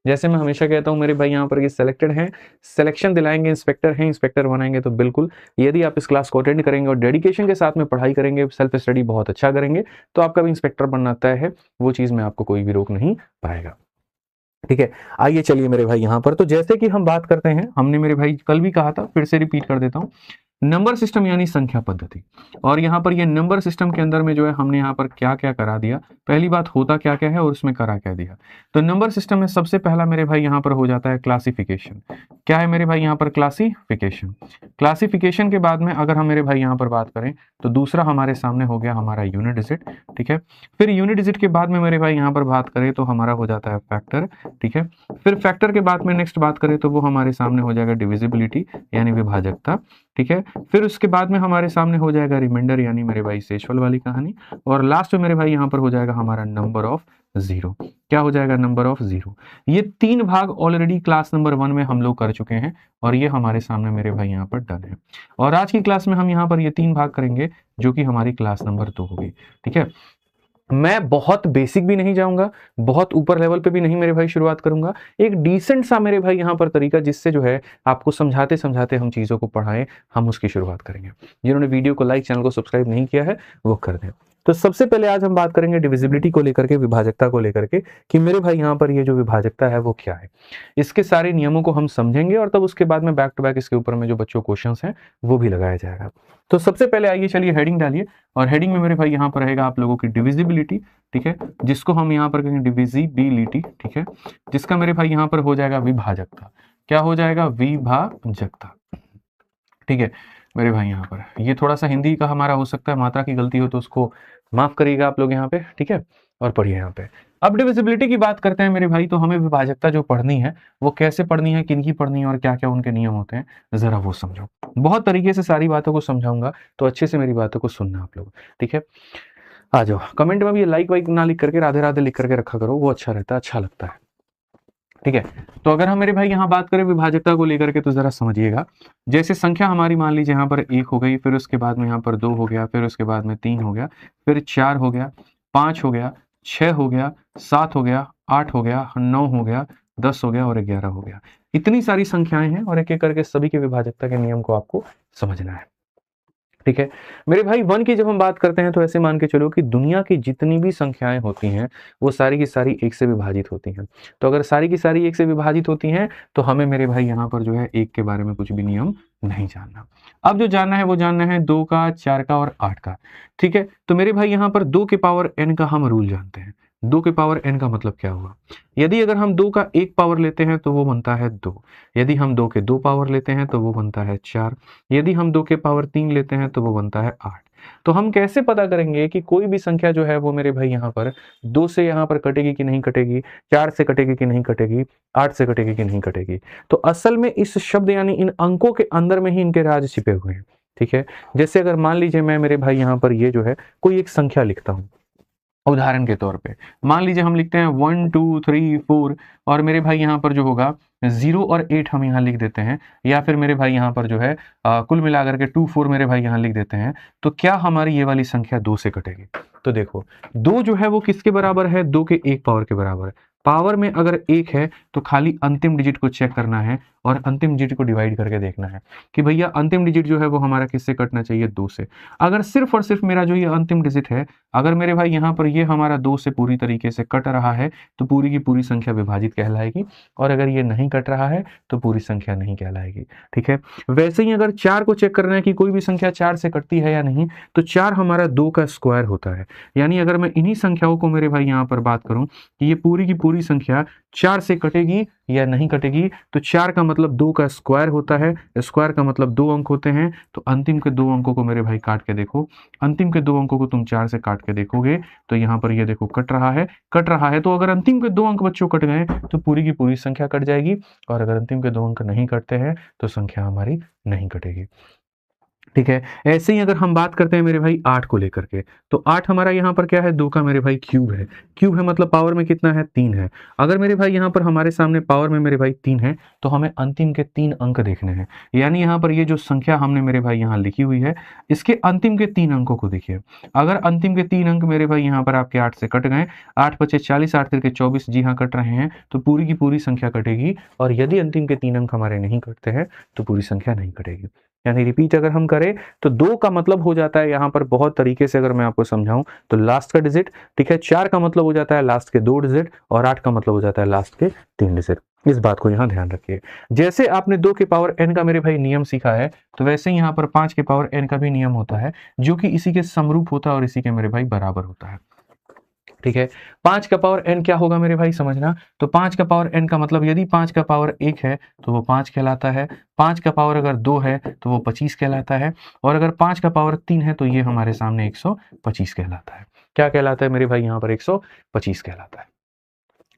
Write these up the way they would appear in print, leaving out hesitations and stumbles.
जैसे मैं हमेशा कहता हूँ मेरे भाई यहाँ पर ये सिलेक्टेड हैं, सिलेक्शन दिलाएंगे, इंस्पेक्टर हैं, इंस्पेक्टर बनाएंगे। तो बिल्कुल यदि आप इस क्लास को अटेंड करेंगे और डेडिकेशन के साथ में पढ़ाई करेंगे, सेल्फ स्टडी बहुत अच्छा करेंगे, तो आपका भी इंस्पेक्टर बनना तय है। वो चीज़ में आपको कोई भी रोक नहीं पाएगा। ठीक है, आइए चलिए मेरे भाई यहाँ पर, तो जैसे कि हम बात करते हैं, हमने मेरे भाई कल भी कहा था, फिर से रिपीट कर देता हूँ, नंबर सिस्टम यानी संख्या पद्धति। और यहाँ पर ये नंबर सिस्टम के अंदर में जो है हमने यहाँ पर क्या क्या करा दिया, पहली बात होता क्या क्या है और उसमें करा क्या दिया। तो नंबर सिस्टम में सबसे पहला मेरे भाई यहाँ पर हो जाता है क्लासिफिकेशन। क्या है मेरे भाई यहाँ पर क्लासिफिकेशन। क्लासिफिकेशन के बाद में अगर हम मेरे भाई यहाँ पर बात करें तो दूसरा हमारे सामने हो गया हमारा यूनिट डिजिट। ठीक है, फिर यूनिट डिजिट के बाद में मेरे भाई यहाँ पर बात करें तो हमारा हो जाता है फैक्टर। ठीक है, फिर फैक्टर के बाद में नेक्स्ट बात करें तो वो हमारे सामने हो जाएगा डिविजिबिलिटी यानी विभाजकता। ठीक है, फिर उसके बाद में हमारे सामने हो जाएगा रिमाइंडर यानी मेरे भाई शेषफल वाली कहानी। और लास्ट में मेरे भाई यहाँ पर हो जाएगा हमारा नंबर ऑफ जीरो। क्या हो जाएगा, नंबर ऑफ जीरो। ये 3 भाग ऑलरेडी क्लास नंबर 1 में हम लोग कर चुके हैं और ये हमारे सामने मेरे भाई यहाँ पर डन है। और आज की क्लास में हम यहाँ पर ये 3 भाग करेंगे जो कि हमारी क्लास नंबर 2 होगी। ठीक है, मैं बहुत बेसिक भी नहीं जाऊंगा, बहुत ऊपर लेवल पे भी नहीं मेरे भाई शुरुआत करूंगा, एक डिसेंट सा मेरे भाई यहाँ पर तरीका जिससे जो है आपको समझाते समझाते हम चीज़ों को पढ़ाएं, हम उसकी शुरुआत करेंगे। जिन्होंने वीडियो को लाइक, चैनल को सब्सक्राइब नहीं किया है वो कर दें। तो सबसे पहले आज हम बात करेंगे डिविजिबिलिटी को लेकर के, विभाजकता को लेकर के, कि मेरे भाई यहाँ पर ये जो विभाजकता है वो क्या है। इसके सारे नियमों को हम समझेंगे और तब उसके बाद में बैक टू बैक इसके ऊपर में जो बच्चों क्वेश्चंस हैं वो भी लगाया जाएगा। तो सबसे पहले आइए चलिए हेडिंग डालिए, और हेडिंग में मेरे भाई यहाँ पर रहेगा आप लोगों की डिविजिबिलिटी। ठीक है, जिसको हम यहाँ पर कहेंगे डिविजिबिलिटी। ठीक है, जिसका मेरे भाई यहाँ पर हो जाएगा विभाजकता। क्या हो जाएगा, विभाजकता। ठीक है मेरे भाई, यहाँ पर ये थोड़ा सा हिंदी का हमारा हो सकता है, मात्रा की गलती हो तो उसको माफ करिएगा आप लोग यहाँ पे। ठीक है, और पढ़िए यहाँ पे। अब डिविजिबिलिटी की बात करते हैं मेरे भाई, तो हमें विभाजकता जो पढ़नी है वो कैसे पढ़नी है, किन की पढ़नी है और क्या क्या उनके नियम होते हैं, जरा वो समझो। बहुत तरीके से सारी बातों को समझाऊंगा, तो अच्छे से मेरी बातों को सुनना आप लोग। ठीक है, आ जाओ। कमेंट में भी ये लाइक वाइक ना लिख करके राधे राधे लिख करके रखा करो, वो अच्छा रहता है, अच्छा लगता है। ठीक है, तो अगर हम मेरे भाई यहाँ बात करें विभाजकता को लेकर के तो जरा समझिएगा। जैसे संख्या हमारी मान लीजिए यहाँ पर 1 हो गई, फिर उसके बाद में यहाँ पर 2 हो गया, फिर उसके बाद में 3 हो गया, फिर 4 हो गया, 5 हो गया, 6 हो गया, 7 हो गया, 8 हो गया, 9 हो गया, 10 हो गया और 11 हो गया। इतनी सारी संख्याएं हैं और एक एक करके सभी के विभाजकता के नियम को आपको समझना है। ठीक है मेरे भाई, 1 की जब हम बात करते हैं तो ऐसे मान के चलो कि दुनिया की जितनी भी संख्याएं होती हैं वो सारी की सारी 1 से विभाजित होती हैं। तो अगर सारी की सारी 1 से विभाजित होती हैं तो हमें मेरे भाई यहाँ पर जो है 1 के बारे में कुछ भी नियम नहीं जानना। अब जो जानना है वो जानना है 2 का, 4 का और 8 का। ठीक है, तो मेरे भाई यहाँ पर 2 के पावर n का हम रूल जानते हैं। 2 के पावर n का मतलब क्या हुआ, यदि अगर हम 2 का 1 पावर लेते हैं तो वो बनता है 2, यदि हम 2 के 2 पावर लेते हैं तो वो बनता है 4, यदि हम 2 के पावर 3 लेते हैं तो वो बनता है 8। तो हम कैसे पता करेंगे कि कोई भी संख्या जो है वो मेरे भाई यहाँ पर 2 से यहाँ पर कटेगी कि नहीं कटेगी, 4 से कटेगी कि नहीं कटेगी, 8 से कटेगी कि नहीं कटेगी। तो असल में इस शब्द यानी इन अंकों के अंदर में ही इनके राज छिपे हुए हैं। ठीक है, जैसे अगर मान लीजिए मैं मेरे भाई यहाँ पर ये जो है कोई एक संख्या लिखता हूँ, उदाहरण के तौर पे मान लीजिए हम लिखते हैं 1 2 3 4, और मेरे भाई यहाँ पर जो होगा 0 और 8 हम यहाँ लिख देते हैं, या फिर मेरे भाई यहाँ पर जो है कुल मिलाकर के 2 4 मेरे भाई यहाँ लिख देते हैं। तो क्या हमारी ये वाली संख्या 2 से कटेगी? तो देखो 2 जो है वो किसके बराबर है, 2 के 1 पावर के बराबर है। पावर में अगर 1 है तो खाली अंतिम डिजिट को चेक करना है और अंतिम डिजिट को डिवाइड करके देखना है कि भैया अंतिम डिजिट जो है वो हमारा किससे कटना चाहिए, 2 से। अगर सिर्फ और सिर्फ मेरा जो ये अंतिम डिजिट है, अगर मेरे भाई यहाँ पर ये हमारा 2 से पूरी तरीके से कट रहा है तो पूरी की पूरी संख्या विभाजित कहलाएगी, और अगर ये नहीं कट रहा है तो पूरी संख्या नहीं कहलाएगी। ठीक है, वैसे ही अगर 4 को चेक करना है कि कोई भी संख्या 4 से कटती है या नहीं, तो 4 हमारा 2 का स्क्वायर होता है। यानी अगर मैं इन्हीं संख्याओं को मेरे भाई यहाँ पर बात करूं कि ये पूरी की पूरी संख्या 4 से कटेगी या नहीं कटेगी, तो 4 का मतलब 2 का स्क्वायर होता है, स्क्वायर का मतलब 2 अंक होते हैं। तो अंतिम के 2 अंकों को मेरे भाई काट के देखो, अंतिम के 2 अंकों को तुम 4 से काट के देखोगे तो यहाँ पर ये देखो कट रहा है, कट रहा है। तो अगर अंतिम के 2 अंक बच्चों कट गए तो पूरी की पूरी संख्या कट जाएगी, और अगर अंतिम के 2 अंक नहीं कटते हैं तो संख्या हमारी नहीं कटेगी। ठीक है। ऐसे ही अगर हम बात करते हैं मेरे भाई 8 को लेकर के, तो 8 हमारा यहाँ पर क्या है, 2 का मेरे भाई क्यूब है। क्यूब है मतलब पावर में कितना है, 3 है। अगर मेरे भाई यहाँ पर हमारे सामने पावर में मेरे भाई 3 है, तो हमें अंतिम के 3 अंक देखने हैं। यानी यहाँ पर ये जो संख्या हमने मेरे भाई यहाँ लिखी हुई है, इसके अंतिम के 3 अंकों को देखिए। अगर अंतिम के 3 अंक मेरे भाई यहाँ पर आपके 8 से कट गए, 8 पचे 40, 8 तिरके 24, जी हाँ कट रहे हैं, तो पूरी की पूरी संख्या कटेगी। और यदि अंतिम के 3 अंक हमारे नहीं कटते हैं, तो पूरी संख्या नहीं कटेगी। यानी रिपीट अगर हम करें तो 2 का मतलब हो जाता है यहाँ पर बहुत तरीके से, अगर मैं आपको समझाऊं तो लास्ट का डिजिट। ठीक है, 4 का मतलब हो जाता है लास्ट के 2 डिजिट, और 8 का मतलब हो जाता है लास्ट के 3 डिजिट। इस बात को यहाँ ध्यान रखिए। जैसे आपने 2 के पावर n का मेरे भाई नियम सीखा है, तो वैसे ही यहाँ पर 5 के पावर n का भी नियम होता है, जो कि इसी के समरूप होता है और इसी के मेरे भाई बराबर होता है। ठीक है, 5 का पावर n क्या होगा मेरे भाई समझना। तो 5 का पावर n का मतलब, यदि 5 का पावर 1 है तो वो 5 कहलाता है, 5 का पावर अगर 2 है तो वो 25 कहलाता है, और अगर 5 का पावर 3 है तो ये हमारे सामने 125 कहलाता है। क्या कहलाता है मेरे भाई यहाँ पर, 125 कहलाता है।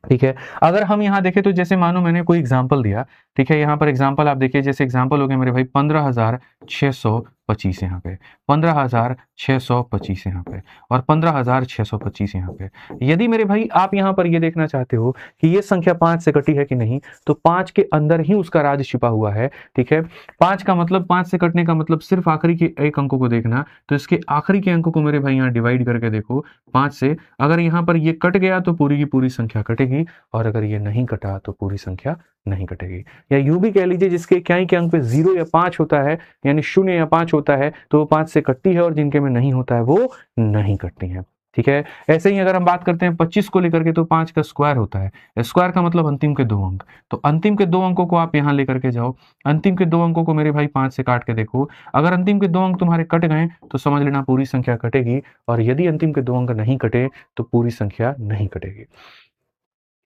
ठीक है, अगर हम यहाँ देखें तो जैसे मानो मैंने कोई एग्जांपल दिया, ठीक है, यहाँ पर एग्जांपल आप देखिए, जैसे एग्जांपल हो गया मेरे भाई 15,625 यहाँ पे, 15,625 यहाँ पे, और 15,625 यहाँ पे। यदि मेरे भाई आप यहाँ पर ये देखना चाहते हो कि ये संख्या 5 से कटी है कि नहीं, तो 5 के अंदर ही उसका राज छिपा हुआ है। ठीक है, 5 का मतलब, 5 से कटने का मतलब सिर्फ आखिरी के एक अंकों को देखना, तो इसके आखिरी के अंकों को मेरे भाई यहाँ डिवाइड करके देखो 5 से। अगर यहाँ पर ये कट गया तो पूरी की पूरी संख्या कटेगी, और अगर ये नहीं कटा तो पूरी संख्या नहीं कटेगी। या यूं भी कह लीजिए, जिसके इकाई के अंक पे 0 या 5 होता है, यानी 0 या 5 होता है, तो वो 5 से कटती है, और जिनके में नहीं होता है वो नहीं कटती है। ठीक है, ऐसे ही अगर हम बात करते हैं 25 को लेकर के, तो 5 का स्क्वायर होता है। स्क्वायर का मतलब अंतिम के 2 अंक, तो अंतिम के 2 अंकों को आप यहां लेकर के जाओ। अंतिम के 2 अंकों को मेरे भाई 5 से काट के देखो। अगर अंतिम के 2 अंक तुम्हारे कट गए तो समझ लेना पूरी संख्या कटेगी, और यदि अंतिम के 2 अंक नहीं कटे तो पूरी संख्या नहीं कटेगी।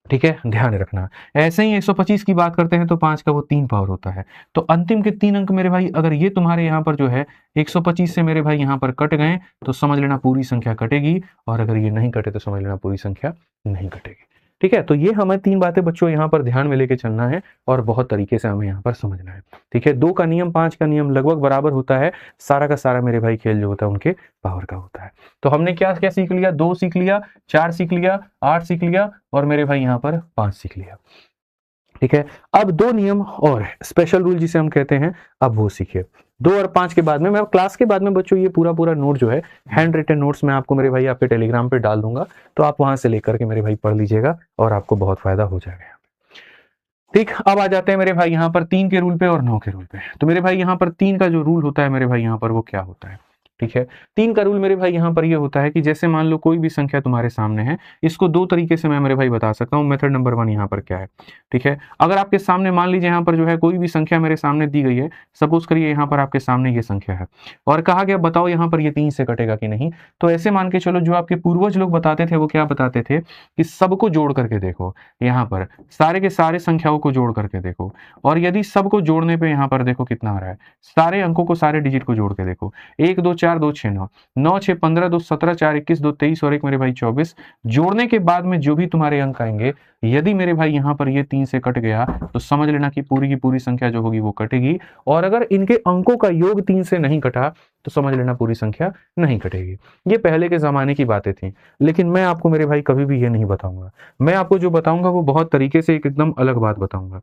ठीक है, ध्यान रखना। ऐसे ही 125 की बात करते हैं तो 5 का वो 3 पावर होता है, तो अंतिम के 3 अंक मेरे भाई अगर ये तुम्हारे यहाँ पर जो है 125 से मेरे भाई यहाँ पर कट गए, तो समझ लेना पूरी संख्या कटेगी, और अगर ये नहीं कटे तो समझ लेना पूरी संख्या नहीं कटेगी। ठीक है, तो ये हमें 3 बातें बच्चों यहाँ पर ध्यान में लेके चलना है, और बहुत तरीके से हमें यहाँ पर समझना है। ठीक है, 2 का नियम 5 का नियम लगभग बराबर होता है, सारा का सारा मेरे भाई खेल जो होता है उनके पावर का होता है। तो हमने क्या क्या सीख लिया, 2 सीख लिया, 4 सीख लिया, 8 सीख लिया, और मेरे भाई यहाँ पर 5 सीख लिया। ठीक है, अब 2 नियम और स्पेशल रूल जिसे हम कहते हैं, अब वो सीखिए। 2 और 5 के बाद में, मैं क्लास के बाद में बच्चों ये पूरा नोट जो है, हैंड रिटन नोट्स मैं आपको मेरे भाई आपके टेलीग्राम पे डाल दूंगा, तो आप वहां से लेकर के मेरे भाई पढ़ लीजिएगा, और आपको बहुत फायदा हो जाएगा। ठीक, अब आ जाते हैं मेरे भाई यहाँ पर 3 के रूल पे और 9 के रूल पे। तो मेरे भाई यहाँ पर 3 का जो रूल होता है मेरे भाई यहाँ पर, वो क्या होता है। ठीक है, 3 का रूल मेरे भाई यहाँ पर ये होता है कि जैसे मान लो कोई भी संख्या तुम्हारे सामने है, इसको 2 तरीके से मैं मेरे भाई बता सकता हूँ। मेथड नंबर 1 यहाँ पर क्या है। ठीक है, अगर आपके सामने मान लीजिए यहाँ पर जो है कोई भी संख्या मेरे सामने दी गई है, सपोज करिए यहाँ पर आपके सामने ये संख्या है, और कहा गया बताओ यहाँ पर ये 3 से कटेगा कि नहीं। तो ऐसे मान के चलो, जो आपके पूर्वज लोग बताते थे वो क्या बताते थे कि सबको जोड़ करके देखो, यहाँ पर सारे के सारे संख्याओं को जोड़ करके देखो, और यदि सबको जोड़ने पे यहाँ पर देखो कितना आ रहा है, सारे अंकों को, सारे डिजिट को जोड़ के देखो। 1 2 4 2 6 9, 9 6 15 2 17 4 21 2 23 और 1 मेरे भाई 24। जोड़ने के बाद में जो भी तुम्हारे अंक आएंगे, यदि मेरे भाई यहाँ पर ये 3 से कट गया, तो समझ लेना कि पूरी की पूरी संख्या जो होगी वो कटेगी, और अगर इनके अंकों का योग 3 से नहीं कटा, तो समझ लेना पूरी संख्या नहीं कटेगी। ये पहले के जमाने की बातें थी, लेकिन मैं आपको मेरे भाई कभी भी ये नहीं बताऊंगा। मैं आपको जो बताऊंगा वो बहुत तरीके से एक एकदम अलग बात बताऊंगा।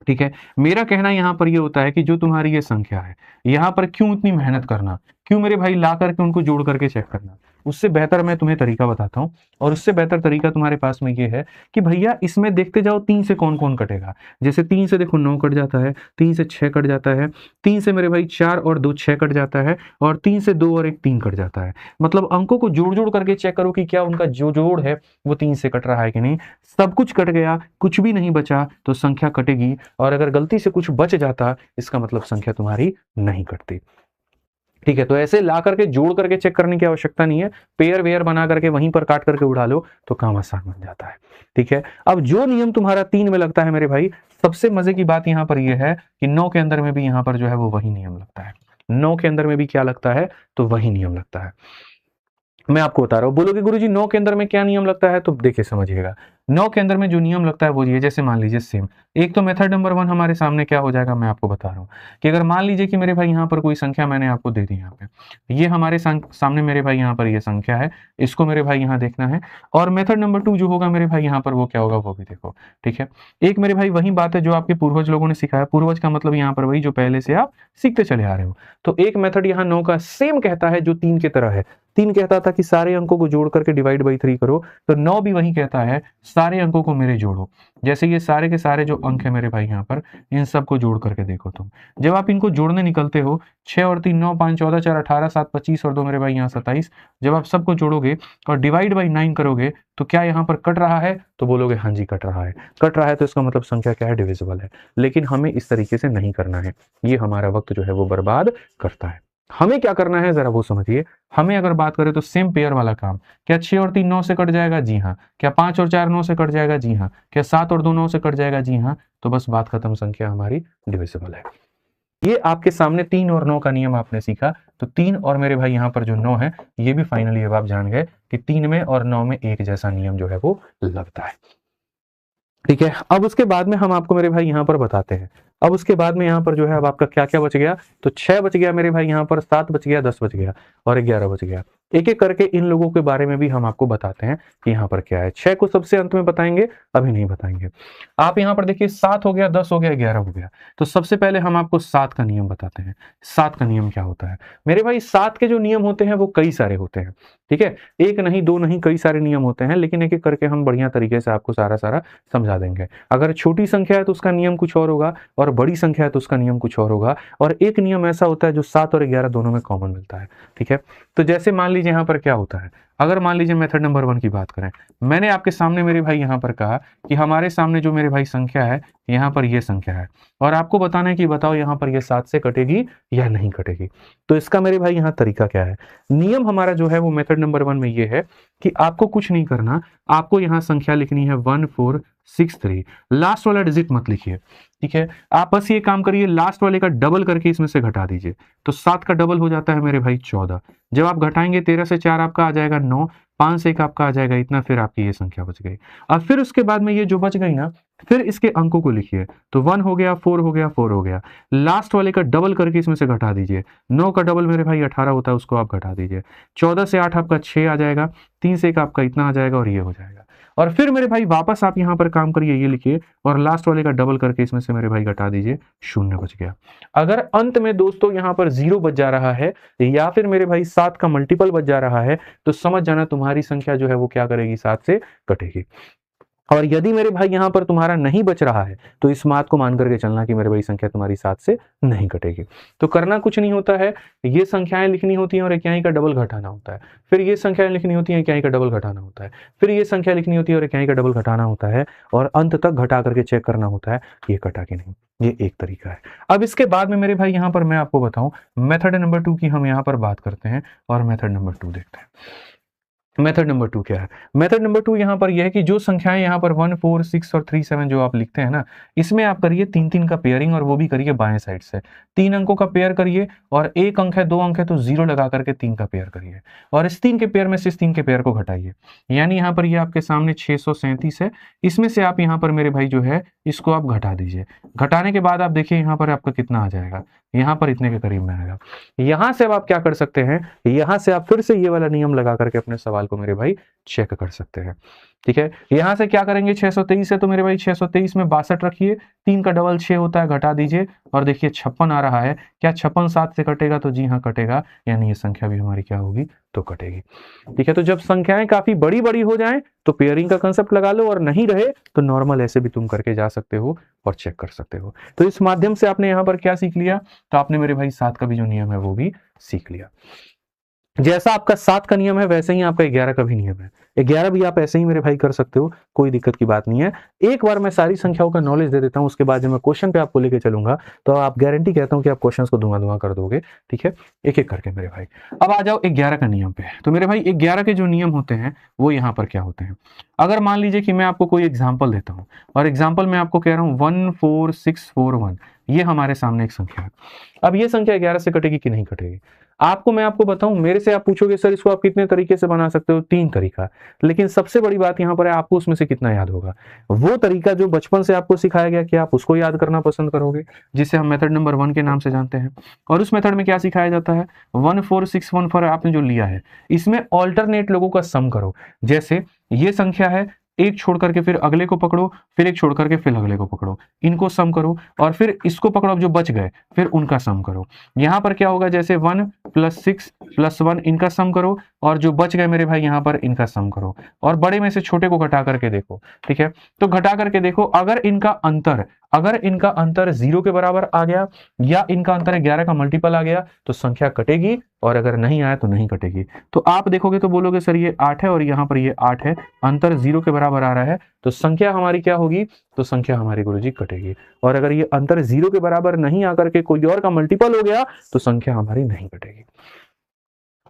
ठीक है, मेरा कहना यहाँ पर ये होता है कि जो तुम्हारी ये संख्या है, यहाँ पर क्यों इतनी मेहनत करना, क्यों मेरे भाई ला करके उनको जोड़ करके चेक करना। उससे बेहतर मैं तुम्हें तरीका बताता हूँ, और उससे बेहतर तरीका तुम्हारे पास में ये है कि भैया इसमें देखते जाओ 3 से कौन कौन कटेगा। जैसे 3 से देखो 9 कट जाता है, 3 से 6 कट जाता है, 3 से मेरे भाई 4 और 2 6 कट जाता है, और 3 से 2 और 1 3 कट जाता है। मतलब अंकों को जोड़ जोड़ करके चेक करो कि क्या उनका जो जोड़ है वो 3 से कट रहा है कि नहीं। सब कुछ कट गया, कुछ भी नहीं बचा, तो संख्या कटेगी, और अगर गलती से कुछ बच जाता, इसका मतलब संख्या तुम्हारी नहीं कटती। ठीक है, तो ऐसे ला करके जोड़ करके चेक करने की आवश्यकता नहीं है। पेयर वेयर बना करके वहीं पर काट करके उड़ा लो तो काम आसान बन जाता है। ठीक है, अब जो नियम तुम्हारा 3 में लगता है मेरे भाई, सबसे मजे की बात यहाँ पर यह है कि 9 के अंदर में भी यहाँ पर जो है वो वही नियम लगता है। 9 के अंदर में भी क्या लगता है, तो वही नियम लगता है। मैं आपको बता रहा हूं, बोलोगे गुरुजी 9 के अंदर में क्या नियम लगता है, तो देखिए समझिएगा। 9 के अंदर में जो नियम लगता है वो ये, जैसे मान लीजिए सेम एक तो मेथड नंबर 1 हमारे सामने क्या हो जाएगा, मैं आपको बता रहा हूँ कि अगर मान लीजिए कि मेरे भाई यहाँ पर कोई संख्या मैंने आपको दे दी, यहाँ पे ये हमारे सामने मेरे भाई यहाँ पर ये संख्या है, इसको मेरे भाई यहाँ देखना है, और मेथड नंबर 2 जो होगा मेरे भाई यहाँ पर वो क्या होगा वो भी देखो, ठीक है। एक मेरे भाई वही बात है जो आपके पूर्वज लोगों ने सिखाया, पूर्वज का मतलब यहाँ पर वही जो पहले से आप सीखते चले आ रहे हो। तो एक मेथड यहाँ 9 का सेम कहता है जो 3 की तरह है, 3 कहता था कि सारे अंकों को जोड़ करके डिवाइड बाई 3 करो, तो 9 भी वही कहता है सारे अंकों को मेरे जोड़ो। जैसे ये सारे के सारे जो अंक है मेरे भाई यहाँ पर, इन सबको जोड़ करके देखो तुम, जब आप इनको जोड़ने निकलते हो 6 और 3 9, 5 14, 4 18, 7 25 और 2 मेरे भाई यहाँ 27, जब आप सबको जोड़ोगे और डिवाइड बाई 9 करोगे तो क्या यहाँ पर कट रहा है, तो बोलोगे हाँ जी कट रहा है। कट रहा है तो इसका मतलब संख्या क्या है, डिविजिबल है। लेकिन हमें इस तरीके से नहीं करना है, ये हमारा वक्त जो है वो बर्बाद करता है। हमें क्या करना है जरा वो समझिए। हमें अगर बात करें तो सेम पेयर वाला काम, क्या 6 और 3 9 से कट जाएगा, जी हाँ। क्या 5 और 4 9 से कट जाएगा, जी हाँ। क्या 7 और 2 9 से कट जाएगा, जी हाँ। तो बस बात खत्म, संख्या हमारी डिविजिबल है। ये आपके सामने 3 और 9 का नियम आपने सीखा, तो 3 और मेरे भाई यहाँ पर जो 9 है, ये भी फाइनली अब आप जान गए कि 3 में और 9 में एक जैसा नियम जो है वो लगता है, ठीक है। अब उसके बाद में हम आपको मेरे भाई यहाँ पर बताते हैं, अब उसके बाद में यहाँ पर जो है अब आपका क्या क्या बच गया, तो 6 बच गया मेरे भाई यहाँ पर, 7 बच गया, 10 बच गया और 11 बच गया। एक एक करके इन लोगों के बारे में भी हम आपको बताते हैं कि यहाँ पर क्या है। 6 को सबसे अंत में बताएंगे, अभी नहीं बताएंगे। आप यहाँ पर देखिए 7 हो गया, 10 हो गया, 11 हो गया। तो सबसे पहले हम आपको 7 का नियम बताते हैं। 7 का नियम क्या होता है मेरे भाई, 7 के जो नियम होते हैं वो कई सारे होते हैं, ठीक है। एक नहीं, दो नहीं, कई सारे नियम होते हैं, लेकिन एक एक करके हम बढ़िया तरीके से आपको सारा समझा देंगे। अगर छोटी संख्या है तो उसका नियम कुछ और होगा, और बड़ी संख्या है तो उसका नियम कुछ और होगा। और एक नियम ऐसा होता है जो 7 और 11 दोनों में कॉमन मिलता है, ठीक है। तो जैसे मान लीजिए यहाँ पर क्या होता है, अगर मान लीजिए मेथड नंबर 1 की बात करें, मैंने आपके सामने मेरे भाई यहाँ पर कहा कि हमारे सामने जो मेरे भाई संख्या है, यहाँ पर ये संख्या है, और आपको बताना है कि बताओ यहाँ पर ये 7 से कटेगी या नहीं कटेगी। तो इसका मेरे भाई यहाँ तरीका क्या है, नियम हमारा जो है वो मेथड नंबर 1 में ये है कि आपको कुछ नहीं करना, आपको यहाँ संख्या लिखनी है 1463, लास्ट वाला डिजिट मत लिखिए, ठीक है। आप बस ये काम करिए, लास्ट वाले का डबल करके इसमें से घटा दीजिए, तो 7 का डबल हो जाता है मेरे भाई 14। जब आप घटाएंगे 13 से 4 आपका आ जाएगा 9, 5 से 1 आपका आ जाएगा इतना, फिर आपकी ये संख्या बच गई। अब फिर उसके बाद में ये जो बच गई ना, फिर इसके अंकों को लिखिए, तो 1 हो गया, 4 हो गया, 4 हो गया, लास्ट वाले का डबल करके इसमें से घटा दीजिए। 9 का डबल मेरे भाई 18 होता है, उसको आप घटा दीजिए। 14 से 8 आपका 6 आ जाएगा, 3 से 1 आपका इतना आ जाएगा और ये हो जाएगा। और फिर मेरे भाई वापस आप यहाँ पर काम करिए, ये लिखिए और लास्ट वाले का डबल करके इसमें से मेरे भाई घटा दीजिए, 0 बच गया। अगर अंत में दोस्तों यहाँ पर 0 बच जा रहा है या फिर मेरे भाई 7 का मल्टीपल बच जा रहा है, तो समझ जाना तुम्हारी संख्या जो है वो क्या करेगी, 7 से कटेगी। और यदि मेरे भाई यहाँ पर तुम्हारा नहीं बच रहा है, तो इस बात को मान करके चलना कि मेरे भाई संख्या तुम्हारी 7 से नहीं कटेगी। तो करना कुछ नहीं होता है, ये संख्याएं लिखनी होती हैं और इकाई का डबल घटाना होता है, फिर ये संख्याएं लिखनी होती हैं, इकाई का डबल घटाना होता है, फिर ये संख्या लिखनी होती है और इकाई का डबल घटाना होता है, और अंत तक घटा करके चेक करना होता है ये कटा कि नहीं। ये एक तरीका है। अब इसके बाद में मेरे भाई यहाँ पर मैं आपको बताऊं, मेथड नंबर 2 की हम यहाँ पर बात करते हैं और मेथड नंबर 2 देखते हैं। मेथड नंबर 2 क्या है, मेथड नंबर 2 यहाँ पर यह है कि जो संख्याएं यहाँ पर 1 4 6 और 3 7 जो आप लिखते हैं ना, इसमें आप करिए 3 3 का पेयरिंग, और वो भी करिए बाएं साइड से। 3 अंकों का पेयर करिए, और एक अंक है, 2 अंक है तो 0 लगा करके 3 का पेयर करिए, और इस 3 के पेयर में से इस 3 के पेयर को घटाइए। यानी यहाँ पर ये आपके सामने 637 है, इसमें से आप यहाँ पर मेरे भाई जो है इसको आप घटा दीजिए। घटाने के बाद आप देखिए यहाँ पर आपका कितना आ जाएगा, यहाँ पर इतने के करीब में आएगा। यहाँ से अब आप क्या कर सकते हैं, यहाँ से आप फिर से ये वाला नियम लगा करके अपने सवाल को मेरे भाई चेक कर सकते हैं, ठीक है। यहाँ से क्या करेंगे, 623 है तो मेरे भाई 623 में 62 रखिए, 3 का डबल 6 होता है, घटा दीजिए, और देखिए 56 आ रहा है। क्या 56 7 से कटेगा, तो जी हाँ कटेगा, यानी ये संख्या भी हमारी क्या होगी, तो कटेगी, ठीक है। तो जब संख्याएं काफी बड़ी बड़ी हो जाएं तो पेयरिंग का कंसेप्ट लगा लो, और नहीं रहे तो नॉर्मल ऐसे भी तुम करके जा सकते हो और चेक कर सकते हो। तो इस माध्यम से आपने यहाँ पर क्या सीख लिया, तो आपने मेरे भाई 7 का भी जो नियम है वो भी सीख लिया। जैसा आपका 7 का नियम है वैसे ही आपका 11 का भी नियम है। 11 भी आप ऐसे ही मेरे भाई कर सकते हो, कोई दिक्कत की बात नहीं है। एक बार मैं सारी संख्याओं का नॉलेज दे देता हूं, उसके बाद जब मैं क्वेश्चन पे आपको लेके चलूंगा तो आप गारंटी कहता हूं कि आप क्वेश्चंस को धुआं कर दोगे, ठीक है। एक एक करके मेरे भाई अब आ जाओ 11 का नियम पे। तो मेरे भाई 11 के जो नियम होते हैं वो यहाँ पर क्या होते हैं। अगर मान लीजिए कि मैं आपको कोई एग्जाम्पल देता हूँ, और एग्जाम्पल मैं आपको कह रहा हूँ 14641, ये हमारे सामने एक संख्या है। अब ये संख्या 11 से कटेगी कि नहीं कटेगी? मैं आपको बताऊं, मेरे से आप पूछोगे सर इसको आप कितने तरीके से बना सकते हो? 3 तरीका। लेकिन सबसे बड़ी बात यहां पर है आपको उसमें से कितना याद होगा। वो तरीका जो बचपन से आपको सिखाया गया कि आप उसको याद करना पसंद करोगे, जिसे हम मेथड नंबर 1 के नाम से जानते हैं। और उस मेथड में क्या सिखाया जाता है? 14614 आपने जो लिया है, इसमें ऑल्टरनेट लोगों का सम करो। जैसे ये संख्या है, एक छोड़ करके फिर अगले को पकड़ो, फिर एक छोड़ करके फिर अगले को पकड़ो, इनको सम करो, और फिर इसको पकड़ो, अब जो बच गए फिर उनका सम करो। यहां पर क्या होगा, जैसे 1 + 6 + 1 इनका सम करो, और जो बच गए मेरे भाई यहां पर इनका सम करो, और बड़े में से छोटे को घटा करके देखो। ठीक है, तो घटा करके देखो, अगर इनका अंतर 0 के बराबर आ गया या इनका अंतर 11 का मल्टीपल आ गया तो संख्या कटेगी, और अगर नहीं आया तो नहीं कटेगी। तो आप देखोगे तो बोलोगे सर ये 8 है और यहां पर ये 8 है, अंतर 0 के बराबर आ रहा है, तो संख्या हमारी क्या होगी? तो संख्या हमारी गुरुजी कटेगी। और अगर ये अंतर 0 के बराबर नहीं आकर के कोई और का मल्टीपल हो गया तो संख्या हमारी नहीं कटेगी।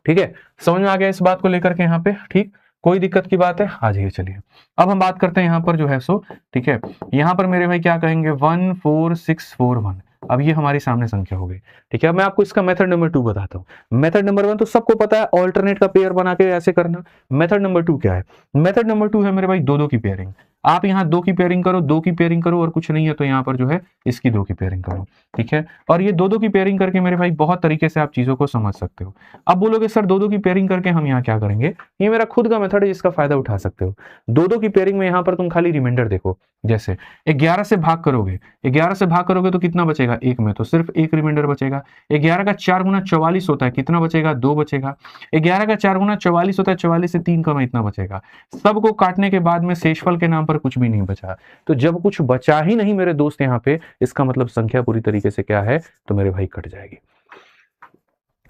ठीक है, समझ में आ गया इस बात को लेकर के यहाँ पे? ठीक, कोई दिक्कत की बात है? आ जाइए, चलिए अब हम बात करते हैं यहाँ पर जो है सो। ठीक है, यहाँ पर मेरे भाई क्या कहेंगे? 14641। अब ये हमारी सामने संख्या हो गई। ठीक है, अब मैं आपको इसका मेथड नंबर 2 बताता हूँ। मेथड नंबर 1 तो सबको पता है, ऑल्टरनेट का पेयर बना के ऐसे करना। मेथड नंबर 2 क्या है? मेथड नंबर 2 है मेरे भाई 2 2 की पेयरिंग। आप यहाँ 2 की पेयरिंग करो, 2 की पेयरिंग करो, और कुछ नहीं है तो यहाँ पर जो है इसकी 2 की पेयरिंग करो। ठीक है, और ये 2 2 की पेयरिंग करके मेरे भाई बहुत तरीके से आप चीजों को समझ सकते हो। अब बोलोगे सर 2 2 की पेयरिंग करके हम यहाँ क्या करेंगे? ये मेरा खुद का मेथड है जिसका फायदा उठा सकते हो। 2 2 की पेयरिंग में यहाँ पर तुम खाली रिमाइंडर देखो। जैसे 11 से भाग करोगे, 11 से भाग करोगे तो कितना बचेगा? 1 में, तो सिर्फ 1 रिमाइंडर बचेगा। 11 का 4 गुना 44 होता है, कितना बचेगा? 2 बचेगा। 11 का 4 गुना 44 होता है, 44 से 3 कम, इतना बचेगा। सबको काटने के बाद में शेषफल के नाम पर कुछ भी नहीं बचा। तो जब कुछ बचा ही नहीं मेरे दोस्त यहाँ पे, इसका मतलब संख्या पूरी तरीके से क्या है? तो मेरे भाई कट जाएगी।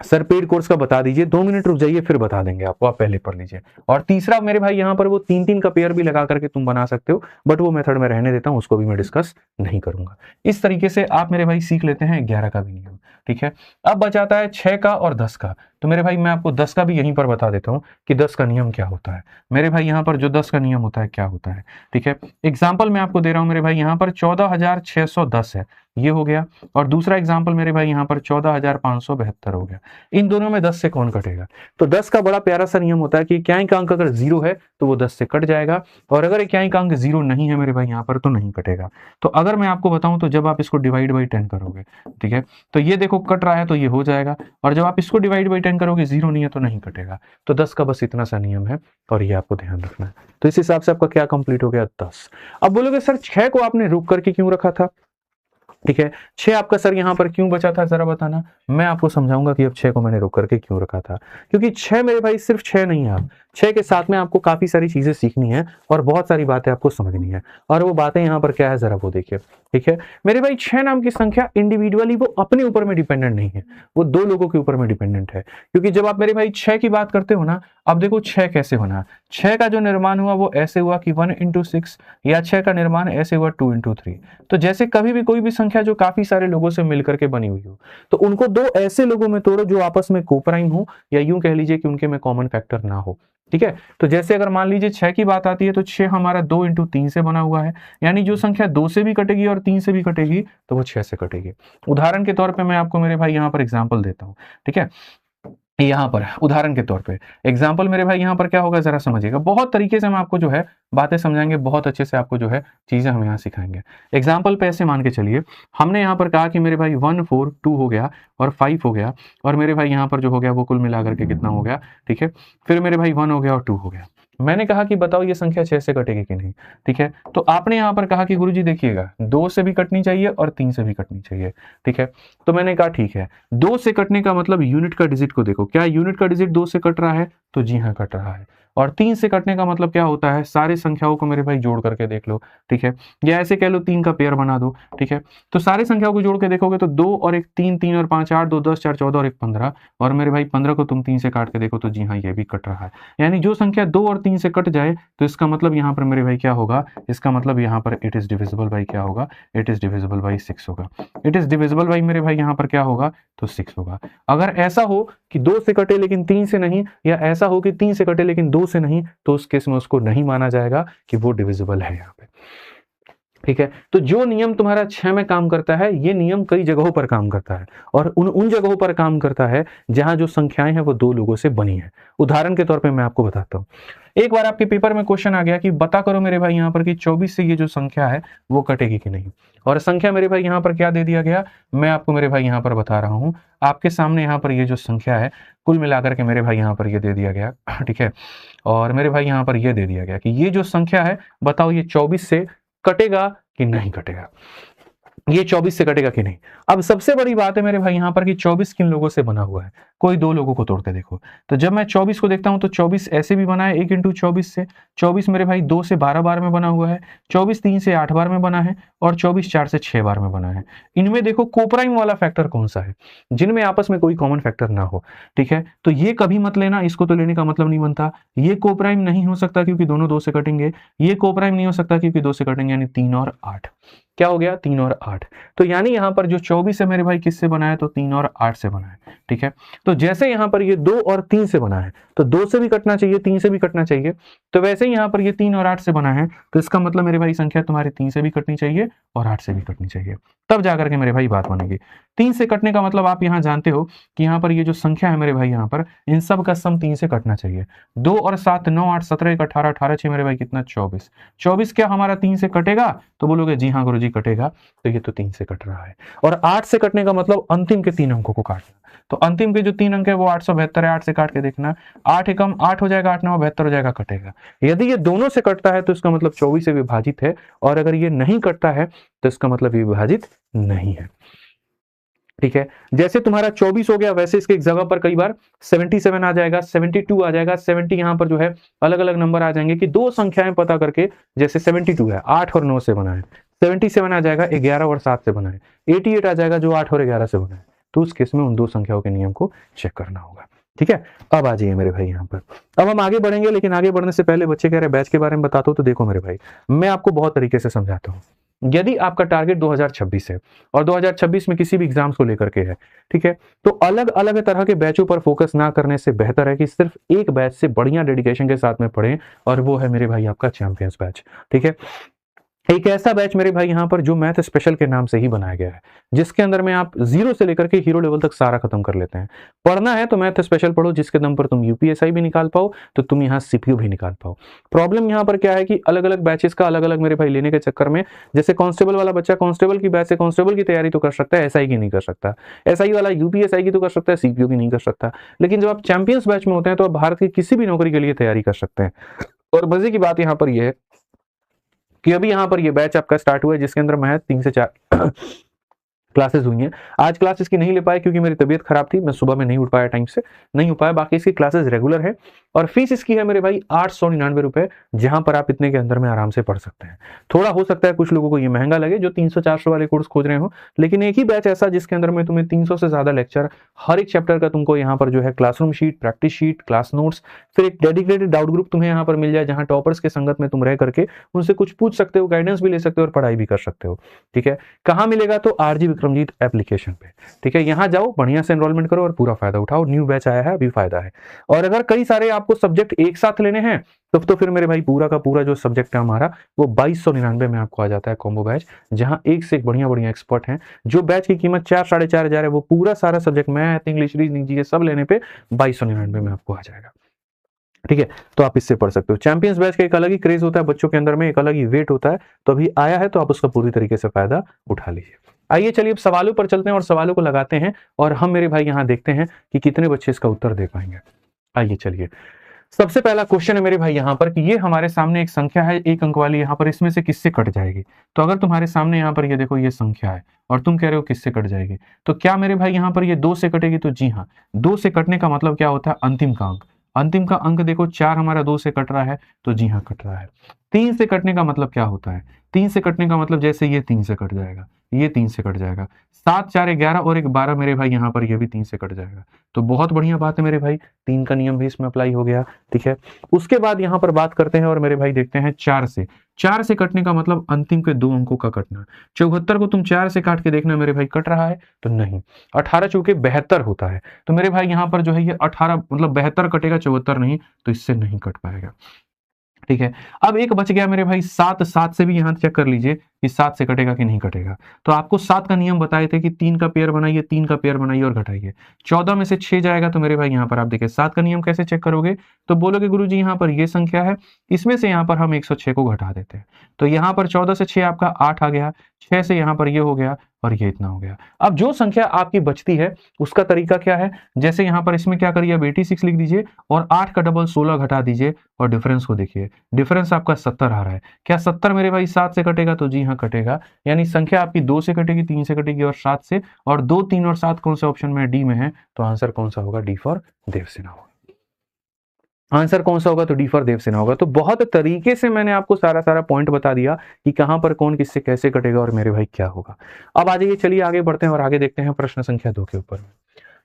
सर पेड कोर्स का बता दीजिए, 2 मिनट रुक जाइए फिर बता देंगे आपको, आप पहले पढ़ लीजिए। और तीसरा मेरे भाई यहाँ पर वो 3 का पेयर भी लगा करके तुम बना सकते हो, बट वो मेथड में रहने देता हूँ, उसको भी मैं डिस्कस नहीं करूंगा। इस तरीके से आप मेरे भाई सीख लेते हैं 11 का भी नियम। ठीक है, अब बचाता है 6 का और 10 का। तो मेरे भाई मैं आपको 10 का भी यहीं पर बता देता हूँ कि 10 का नियम क्या होता है। मेरे भाई यहाँ पर जो 10 का नियम होता है क्या होता है? ठीक है, एग्जाम्पल मैं आपको दे रहा हूँ मेरे भाई, यहाँ पर 14,610 है, ये हो गया। और दूसरा एग्जाम्पल मेरे भाई यहाँ पर 14,572 हो गया। इन दोनों में 10 से कौन कटेगा? तो 10 का बड़ा प्यारा सा नियम होता है कि इक्याई का अंक अगर 0 है तो वो 10 से कट जाएगा, और अगर इक्याई का अंक 0 नहीं है मेरे भाई यहाँ पर तो नहीं कटेगा। तो अगर मैं आपको बताऊं तो जब आप इसको डिवाइड बाई 10 करोगे, ठीक है, तो ये देखो कट रहा है तो ये हो जाएगा, और जब आप इसको डिवाइड बाई 10 करोगे 0 नहीं है तो नहीं कटेगा। तो 10 का बस इतना सा नियम है, और ये आपको ध्यान रखना है। तो इस हिसाब से आपका क्या कंप्लीट हो गया? 10। अब बोलोगे सर 6 को आपने रुक करके क्यों रखा था? ठीक है, 6 आपका सर यहां पर क्यों बचा था, जरा बताना। मैं आपको समझाऊंगा कि अब 6 को मैंने रोक करके क्यों रखा था। क्योंकि 6 मेरे भाई सिर्फ 6 नहीं है, आप 6 के साथ में आपको काफी सारी चीजें सीखनी है और बहुत सारी बातें आपको समझनी है, और वो बातें यहां पर क्या है जरा वो देखिए। ठीक है मेरे भाई, 6 नाम की संख्या इंडिविजुअली वो अपने ऊपर में डिपेंडेंट नहीं है, वो 2 लोगों के ऊपर में डिपेंडेंट है। क्योंकि जब आप मेरे भाई 6 की बात करते हो ना, अब देखो 6 कैसे बना। 6 का जो निर्माण हुआ वो ऐसे हुआ कि 1 × 6, या 6 का निर्माण ऐसे हुआ 2 × 3। तो जैसे कभी भी कोई भी संख्या जो काफी सारे लोगों से मिलकर के बनी हुई हो, तो उनको 2 ऐसे लोगों में तोड़ो जो आपस में कोप्राइम हो, या यूं कह लीजिए कि उनके में कॉमन फैक्टर ना हो। ठीक है, तो जैसे अगर मान लीजिए 6 की बात आती है तो 6 हमारा 2 × 3 से बना हुआ है, यानी जो संख्या 2 से भी कटेगी और 3 से भी कटेगी तो वो 6 से कटेगी। उदाहरण के तौर पे मैं आपको मेरे भाई यहाँ पर एग्जांपल देता हूँ। ठीक है, यहाँ पर उदाहरण के तौर पे एग्जाम्पल मेरे भाई यहाँ पर क्या होगा जरा समझिएगा। बहुत तरीके से हम आपको जो है बातें समझाएंगे, बहुत अच्छे से आपको जो है चीजें हम यहाँ सिखाएंगे। एग्जाम्पल पे ऐसे मान के चलिए, हमने यहाँ पर कहा कि मेरे भाई 1 4 2 हो गया और 5 हो गया, और मेरे भाई यहाँ पर जो हो गया वो कुल मिलाकर के कितना हो गया। ठीक है, फिर मेरे भाई 1 हो गया और 2 हो गया। मैंने कहा कि बताओ ये संख्या 6 से कटेगी कि नहीं। ठीक है, तो आपने यहाँ पर कहा कि गुरुजी देखिएगा 2 से भी कटनी चाहिए और 3 से भी कटनी चाहिए। ठीक है, तो मैंने कहा ठीक है, 2 से कटने का मतलब यूनिट का डिजिट को देखो, क्या यूनिट का डिजिट 2 से कट रहा है? तो जी हाँ कट रहा है। और 3 से कटने का मतलब क्या होता है? सारे संख्याओं को मेरे भाई जोड़ करके देख लो। ठीक है, या ऐसे कह लो 3 का पेयर बना दो। ठीक है, तो सारे संख्याओं को जोड़ के देखोगे तो 2 और 1 3, 3 और 5 8, 2 10 4 14 और 1 15, और मेरे भाई 15 को तुम 3 से काट के देखो तो जी हाँ ये भी कट रहा है। यानी जो संख्या 2 और 3 से कट जाए तो इसका मतलब यहाँ पर मेरे भाई क्या होगा? इसका मतलब यहाँ पर इट इज डिविजिबल बाई क्या होगा? इट इज डिविजिबल बाई 6 होगा। इट इज डिविजिबल बाई मेरे भाई यहाँ पर क्या होगा? तो 6 होगा। अगर ऐसा हो कि 2 से कटे लेकिन 3 से नहीं, या ऐसा हो कि 3 से कटे लेकिन 2 से नहीं, तो उस केस में उसको नहीं माना जाएगा कि वो डिविजिबल है यहाँ पे। ठीक है, तो जो नियम तुम्हारा 6 में काम करता है, ये नियम कई जगहों पर काम करता है और उन जगहों पर काम करता है जहां जो संख्याएं हैं वो दो लोगों से बनी है। उदाहरण के तौर पे मैं आपको बताता हूं। एक बार आपके पेपर में क्वेश्चन आ गया कि बता करो मेरे भाई यहाँ पर कि 24 से ये जो संख्या है वो कटेगी कि नहीं, और संख्या मेरे भाई यहाँ पर क्या दे दिया गया, मैं आपको मेरे भाई यहाँ पर बता रहा हूँ। आपके सामने यहाँ पर ये जो संख्या है कुल मिलाकर के मेरे भाई यहाँ पर ये दे दिया गया, ठीक है, और मेरे भाई यहाँ पर ये दे दिया गया कि ये जो संख्या है बताओ ये 24 से कटेगा कि नहीं कटेगा, ये 24 से कटेगा कि नहीं। अब सबसे बड़ी बात है मेरे भाई यहाँ पर कि 24 किन लोगों से बना हुआ है, कोई दो लोगों को तोड़ते देखो। तो जब मैं 24 को देखता हूं तो 24 ऐसे भी बना है 1 इंटू 24 से, 24 मेरे भाई 2 से 12 बार में बना हुआ है, 24 3 से 8 बार में बना है, और 24 4 से 6 बार में बना है। इनमें देखो कोप्राइम वाला फैक्टर कौन सा है, जिनमें आपस में कोई कॉमन फैक्टर ना हो, ठीक है। तो ये कभी मत लेना, इसको तो लेने का मतलब नहीं बनता। ये कोप्राइम नहीं हो सकता क्योंकि दोनों 2 से कटेंगे, ये कोप्राइम नहीं हो सकता क्योंकि 2 से कटेंगे, यानी 3 और 8। क्या हो गया, 3 और 8। तो यानी यहां पर जो 24 है मेरे भाई किससे बना है, तो 3 और 8 से बना है, ठीक है। तो जैसे यहां पर ये 2 और 3 से बना है तो 2 से भी कटना चाहिए, 3 से भी कटना चाहिए, तो वैसे ही यहां पर ये 3 और 8 से बना है, तो इसका मतलब मेरे भाई संख्या तुम्हारी 3 से भी कटनी चाहिए और 8 से भी कटनी चाहिए, तब जाकर के मेरे भाई बात बनेगी। 3 से कटने का मतलब आप यहां जानते हो कि यहां पर ये जो संख्या है मेरे भाई यहाँ पर इन सब का सम 3 से कटना चाहिए। 2 और 7 9 8 17 1 18 18 6 मेरे भाई कितना 24, 24 क्या हमारा 3 से कटेगा, तो बोलोगे जी हाँ गुरुजी कटेगा, तो ये तो 3 से कट रहा है। और 8 से कटने का मतलब अंतिम के 3 अंकों को काटना, तो अंतिम के जो 3 अंक है वो 872 है, 8 से काट के देखना, 8 एकम 8 हो जाएगा, 8 9 72 हो जाएगा, कटेगा। यदि ये दोनों से कटता है तो इसका मतलब 24 से विभाजित है, और अगर ये नहीं कटता है तो इसका मतलब ये विभाजित नहीं है, ठीक है। जैसे तुम्हारा 24 हो गया वैसे इसके एक जगह पर कई बार 77 आ जाएगा, 72 आ जाएगा, 70 यहां पर जो है अलग अलग नंबर आ जाएंगे कि दो संख्याएं पता करके, जैसे 72 है 8 और 9 से बना है, 77 आ जाएगा 11 और 7 से बना है, 88 आ जाएगा जो 8 और 11 से बना है, तो उस केस में उन दो संख्याओं के नियम को चेक करना होगा, ठीक है। अब आ जाइए मेरे भाई यहाँ पर, अब हम आगे बढ़ेंगे, लेकिन आगे बढ़ने से पहले बच्चे कह रहे बैच के बारे में बताता हूँ, तो देखो मेरे भाई मैं आपको बहुत तरीके से समझाता हूँ। यदि आपका टारगेट 2026 है और 2026 में किसी भी एग्जाम्स को लेकर के है, ठीक है, तो अलग अलग तरह के बैचों पर फोकस ना करने से बेहतर है कि सिर्फ एक बैच से बढ़िया डेडिकेशन के साथ में पढ़ें, और वो है मेरे भाई आपका चैंपियंस बैच, ठीक है। एक ऐसा बैच मेरे भाई यहाँ पर जो मैथ स्पेशल के नाम से ही बनाया गया है, जिसके अंदर में आप जीरो से लेकर के हीरो लेवल तक सारा खत्म कर लेते हैं। पढ़ना है तो मैथ स्पेशल पढ़ो, जिसके दम पर तुम यूपीएसआई भी निकाल पाओ, तो तुम यहाँ सीपीयू भी निकाल पाओ। प्रॉब्लम यहाँ पर क्या है कि अलग अलग बैचेस का अलग अलग मेरे भाई लेने के चक्कर में, जैसे कांस्टेबल वाला बच्चा कांस्टेबल की बैच से कांस्टेबल की तैयारी तो कर सकता है, एसआई की नहीं कर सकता, एसआई वाला यूपीएसआई की तो कर सकता है, सीपीयू की नहीं कर सकता। लेकिन जब आप चैंपियंस बैच में होते हैं तो आप भारत की किसी भी नौकरी के लिए तैयारी कर सकते हैं। और मजे की बात यहाँ पर यह है कि अभी यहाँ पर ये बैच आपका स्टार्ट हुआ है, जिसके अंदर महज 3 से 4 क्लासेस हुई हैं। आज क्लास इसकी नहीं ले पाए क्योंकि मेरी तबीयत खराब थी, मैं सुबह में नहीं उठ पाया, टाइम से नहीं हो पाया। बाकी इसकी क्लासेस रेगुलर है, और फीस इसकी है मेरे भाई 899 रुपए, जहां पर आप इतने के अंदर में आराम से पढ़ सकते हैं। थोड़ा हो सकता है कुछ लोगों को ये महंगा लगे जो 300-400 वाले कोर्स खोज रहे हो, लेकिन एक ही बैच ऐसा जिसके अंदर में तुम्हें 300 से ज्यादा लेक्चर, हर एक चैप्टर का तुमको यहाँ पर जो है classroom sheet, practice sheet, class notes, फिर एक डेडिकेटेड डाउट ग्रुप तुम्हें यहाँ पर मिल जाए, जहां टॉपर्स के संगत में तुम रह करके उनसे कुछ पूछ सकते हो, गाइडेंस भी ले सकते हो और पढ़ाई भी कर सकते हो, ठीक है। कहाँ मिलेगा, तो आरजी विक्रमजीत एप्लीकेशन पे, ठीक है। यहां जाओ, बढ़िया से एनरोलमेंट करो और पूरा फायदा उठाओ। न्यू बैच आया है, अभी फायदा है। और अगर कई सारे आपको सब्जेक्ट एक साथ लेने हैं तो फिर मेरे भाई पूरा का पूरा जो सब्जेक्ट है हमारा वो 2299 में आपको आ जाता है कॉम्बो बैच, जहां एक से एक बढ़िया बढ़िया एक्सपर्ट हैं। जो बैच की कीमत 4-4.5 हजार है, वो पूरा सारा subject math, English, reasoning, GK सब लेने पे 2299 में आपको आ जाएगा, ठीक है। तो आप इससे पढ़ सकते हो। चैंपियंस बैच का एक अलग ही क्रेज होता है बच्चों के अंदर में, एक अलग ही वेट होता है, तो अभी आया है तो आप उसका पूरी तरीके से फायदा उठा लीजिए। आइए चलिए अब सवालों पर चलते हैं और सवालों को लगाते हैं, और हम मेरे भाई यहाँ देखते हैं कि कितने बच्चे इसका उत्तर दे पाएंगे। आइए चलिए, सबसे पहला क्वेश्चन है मेरे भाई यहाँ पर कि ये हमारे सामने एक संख्या है 1 अंक वाली, यहाँ पर इसमें से किससे कट जाएगी। तो अगर तुम्हारे सामने यहाँ पर ये देखो ये संख्या है और तुम कह रहे हो किससे कट जाएगी, तो क्या मेरे भाई यहाँ पर ये 2 से कटेगी, तो जी हाँ, 2 से कटने का मतलब क्या होता है, अंतिम का अंक। अंतिम का अंक देखो 4 हमारा 2 से कट रहा है, तो जी हाँ कट रहा है। 3 से कटने का मतलब क्या होता है, 3 से कटने का मतलब जैसे ये 3 से कट जाएगा, ये 3 से कट जाएगा, 7 4 11 और 1 12 मेरे भाई यहाँ पर ये भी 3 से कट जाएगा। तो बहुत बढ़िया बात है मेरे भाई, 3 का नियम भी इसमें अप्लाई हो गया, ठीक है। उसके बाद यहाँ पर बात करते हैं और मेरे भाई देखते हैं 4 से। 4 से कटने का मतलब अंतिम के 2 अंकों का कटना। 74 को तुम 4 से काट के देखना मेरे भाई कट रहा है, तो नहीं। 18 चूंकि 72 होता है, तो मेरे भाई यहाँ पर जो है ये 18 मतलब 72 कटेगा, 74 नहीं, तो इससे नहीं कट पाएगा। ठीक है। अब एक बच गया मेरे भाई 7, 7 से भी यहाँ चेक कर लीजिए कि 7 से कटेगा कि नहीं कटेगा। तो आपको 7 का नियम बताए थे कि 3 का पेयर बनाइए, 3 का पेयर बनाइए और घटाइए। 14 में से 6 जाएगा तो मेरे भाई यहाँ पर आप देखिए 7 का नियम कैसे चेक करोगे, तो बोलोगे गुरुजी यहाँ पर ये संख्या है, इसमें से यहाँ पर हम 106 को घटा देते हैं। तो यहाँ पर 14 से 6 आपका 8 आ गया, 6 से यहाँ पर ये हो गया और ये इतना हो गया। अब जो संख्या आपकी बचती है उसका तरीका क्या है, जैसे यहाँ पर इसमें क्या करिए, अब 86 लिख दीजिए और 8 का डबल 16 घटा दीजिए और डिफरेंस को देखिए। डिफरेंस आपका 70 आ रहा है। क्या 70 मेरे भाई 7 से कटेगा, तो जी हाँ कटेगा। यानी संख्या आपकी 2 से कटेगी, 3 से कटेगी और 7 से, और 2, 3 और 7 कौन से ऑप्शन में, डी में है। तो आंसर कौन सा होगा, डी फॉर देवसेना होगा। आंसर कौन सा होगा, तो डी फॉर देवसेना होगा। तो बहुत तरीके से मैंने आपको सारा पॉइंट बता दिया कि कहां पर कौन किससे कैसे कटेगा और मेरे भाई क्या होगा। अब आ जाइए, चलिए आगे बढ़ते हैं और आगे देखते हैं प्रश्न संख्या 2 के ऊपर।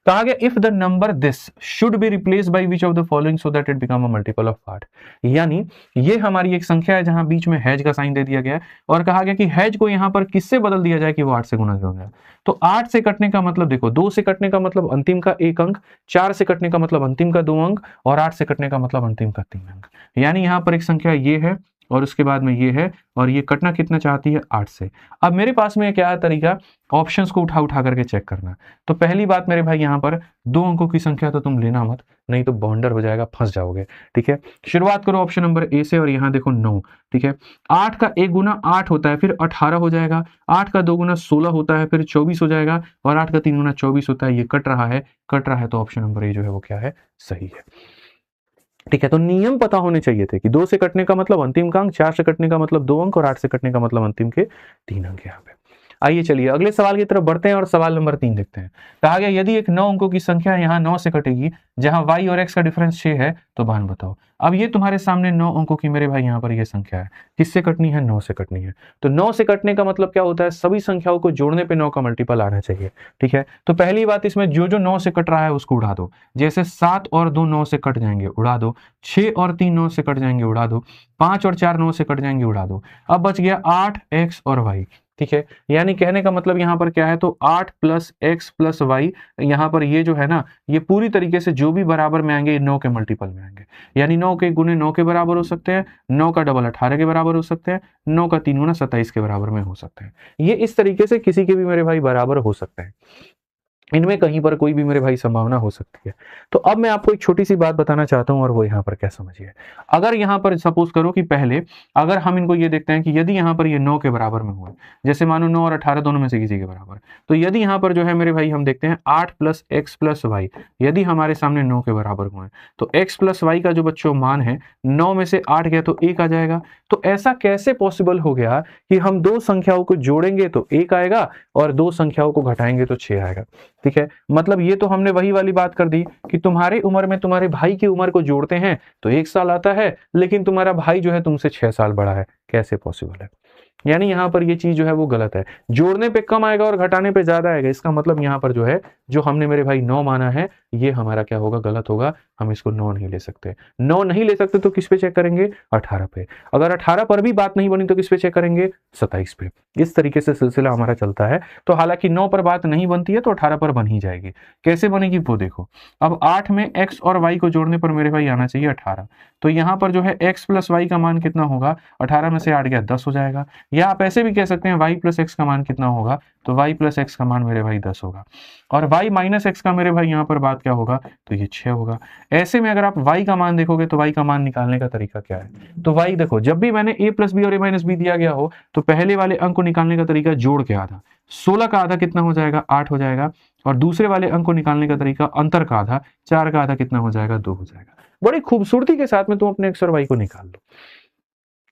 कहा गया if the number this should be replace by which of the following so that it become a multiple of 8। यानी ये हमारी एक संख्या है जहां बीच में हैज का साइन दे दिया गया है और कहा गया कि हैज को यहां पर किससे बदल दिया जाए कि वो 8 से गुणा हो जाए। तो 8 से कटने का मतलब देखो, 2 से कटने का मतलब अंतिम का 1 अंक, 4 से कटने का मतलब अंतिम का 2 अंक और 8 से कटने का मतलब अंतिम का 3 अंक। यानी यहां पर एक संख्या ये है और उसके बाद में ये है और ये कटना कितना चाहती है, 8 से। अब मेरे पास में क्या है तरीका, ऑप्शंस को उठा करके चेक करना। तो पहली बात मेरे भाई यहाँ पर 2 अंकों की संख्या तो तुम लेना मत, नहीं तो बॉन्डर हो जाएगा, फंस जाओगे। ठीक है, शुरुआत करो ऑप्शन नंबर ए से और यहाँ देखो 9। ठीक है, 8 का 1 गुना 8 होता है, फिर 18 हो जाएगा। 8 का 2 गुना 16 होता है, फिर 24 हो जाएगा और 8 का 3 गुना 24 होता है। ये कट रहा है, तो ऑप्शन नंबर ए जो है वो क्या है, सही है। ठीक है, तो नियम पता होने चाहिए थे कि 2 से कटने का मतलब अंतिम का अंक, 4 से कटने का मतलब 2 अंक और 8 से कटने का मतलब अंतिम के 3 अंक यहाँ पे। आइए चलिए अगले सवाल की तरफ बढ़ते हैं और सवाल नंबर 3 देखते हैं। कहा गया यदि एक 9 अंकों की संख्या यहाँ 9 से कटेगी जहां y और x का डिफरेंस 6 है तो मान बताओ। अब ये तुम्हारे सामने 9 अंकों की मेरे भाई यहाँ पर ये संख्या है, किससे कटनी है, 9 से कटनी है। तो 9 से कटने का मतलब क्या होता है, सभी संख्याओं को जोड़ने पे 9 का मल्टीपल आना चाहिए। ठीक है, तो पहली बात इसमें जो 9 से कट रहा है उसको उड़ा दो। जैसे 7 और 2 9 से कट जाएंगे, उड़ा दो। 6 और 3 9 से कट जाएंगे, उड़ा दो। 5 और 4 9 से कट जाएंगे, उड़ा दो। अब बच गया 8 x और y। ठीक है, यानी कहने का मतलब यहाँ पर क्या है, तो 8 प्लस एक्स प्लस वाई, यहाँ पर ये जो है ना, ये पूरी तरीके से जो भी बराबर में आएंगे 9 के मल्टीपल में आएंगे। यानी 9 के गुने 9 के बराबर हो सकते हैं, 9 का डबल 18 के बराबर हो सकते हैं, 9 का 3 गुना 27 के बराबर में हो सकते हैं। ये इस तरीके से किसी के भी मेरे भाई बराबर हो सकते हैं, इनमें कहीं पर कोई भी मेरे भाई संभावना हो सकती है। तो अब मैं आपको एक छोटी सी बात बताना चाहता हूं और वो यहाँ पर क्या समझिए। अगर यहाँ पर सपोज करो कि पहले अगर हम इनको ये देखते हैं कि यदि यहाँ पर ये 9 के बराबर में हुआ, जैसे मानो 9 और 18 दोनों में से किसी के बराबर, तो यदि यहाँ पर जो है मेरे भाई हम देखते हैं 8 प्लस एक्स प्लस वाई, यदि हमारे सामने 9 के बराबर हुए तो एक्स प्लस वाई का जो बच्चों मान है 9 में से 8 गया तो 1 आ जाएगा। तो ऐसा कैसे पॉसिबल हो गया कि हम दो संख्याओं को जोड़ेंगे तो 1 आएगा और दो संख्याओं को घटाएंगे तो 6 आएगा। ठीक है, मतलब ये तो हमने वही वाली बात कर दी कि तुम्हारे उम्र में तुम्हारे भाई की उम्र को जोड़ते हैं तो 1 साल आता है, लेकिन तुम्हारा भाई जो है तुमसे 6 साल बड़ा है। कैसे पॉसिबल है? यानी यहां पर ये चीज जो है वो गलत है। जोड़ने पे कम आएगा और घटाने पे ज्यादा आएगा, इसका मतलब यहां पर जो है जो हमने मेरे भाई 9 माना है ये हमारा क्या होगा, गलत होगा। हम इसको 9 नहीं ले सकते। 9 नहीं ले सकते तो किस पे चेक करेंगे, 18 पे। अगर 18 पर भी बात नहीं बनी तो किस पे चेक करेंगे, 27 पे। इस तरीके से सिलसिला हमारा चलता है। तो हालांकि 9 पर बात नहीं बनती है तो 18 पर बन ही जाएगी। कैसे बनेगी वो देखो। अब 8 में x और y को जोड़ने पर मेरे भाई आना चाहिए 18। तो यहां पर जो है x प्लस वाई का मान कितना होगा, 18 में से 8 गया 10 हो जाएगा। या आप ऐसे भी कह सकते हैं y प्लस एक्स का मान कितना होगा, तो y प्लस एक्स का मान मेरे भाई 10 होगा और y माइनस एक्स का मेरे भाई यहाँ पर बात क्या होगा, तो ये 6 होगा। ऐसे में अगर आप y का मान देखोगे तो y का मान निकालने का तरीका क्या है, तो y देखो जब भी मैंने a प्लस बी और a माइनस बी दिया गया हो तो पहले वाले अंक को निकालने का तरीका जोड़ के आधा, 16 का आधा कितना हो जाएगा, 8 हो जाएगा। और दूसरे वाले अंक को निकालने का तरीका अंतर का आधा, 4 का आधा कितना हो जाएगा, 2 हो जाएगा। बड़ी खूबसूरती के साथ में तुम अपने x और y को निकाल लो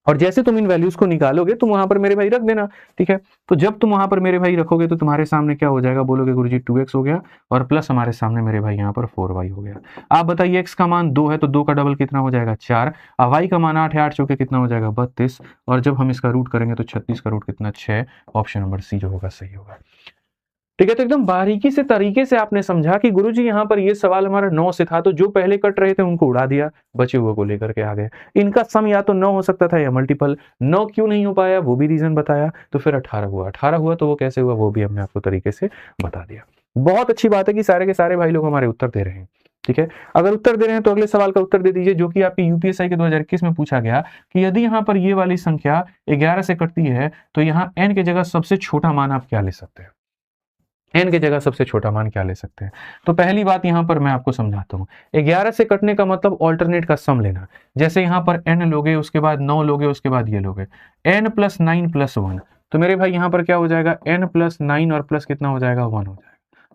और जैसे तुम इन वैल्यूज को निकालोगे तुम वहां पर मेरे भाई रख देना। ठीक है, तो जब तुम वहां पर मेरे भाई रखोगे तो तुम्हारे सामने क्या हो जाएगा, बोलोगे गुरुजी 2x हो गया और प्लस हमारे सामने मेरे भाई यहाँ पर 4y हो गया। आप बताइए x का मान 2 है तो 2 का डबल कितना हो जाएगा, 4। और y का मान 8 है, 8 चौके कितना हो जाएगा, 32। और जब हम इसका रूट करेंगे तो 36 का रूट कितना, 6। ऑप्शन नंबर सी जो होगा सही होगा। ठीक है, तो एकदम बारीकी से तरीके से आपने समझा कि गुरुजी यहाँ पर ये सवाल हमारा 9 से था तो जो पहले कट रहे थे उनको उड़ा दिया, बचे हुए को लेकर के आ गए। इनका सम या तो 9 हो सकता था या मल्टीपल। 9 क्यों नहीं हो पाया वो भी रीजन बताया, तो फिर 18 हुआ। 18 हुआ तो वो कैसे हुआ वो भी हमने आपको तरीके से बता दिया। बहुत अच्छी बात है कि सारे के सारे भाई लोग हमारे उत्तर दे रहे हैं। ठीक है, अगर उत्तर दे रहे हैं तो अगले सवाल का उत्तर दे दीजिए, जो कि आपकी यूपीएसआई के 2021 में पूछा गया कि यदि यहाँ पर ये वाली संख्या 11 से कटती है तो यहाँ n की जगह सबसे छोटा मान आप क्या ले सकते हैं? n की जगह सबसे छोटा मान क्या ले सकते हैं? तो पहली बात यहाँ पर मैं आपको समझाता हूँ। 11 से कटने का मतलब ऑल्टरनेट का सम लेना। जैसे यहाँ पर n लोगे, उसके बाद 9 लोगे, उसके बाद ये लोगे, n + 9 + 1, तो मेरे भाई यहाँ पर क्या हो जाएगा, n + 9 और प्लस कितना हो जाएगा, 1 हो जाएगा।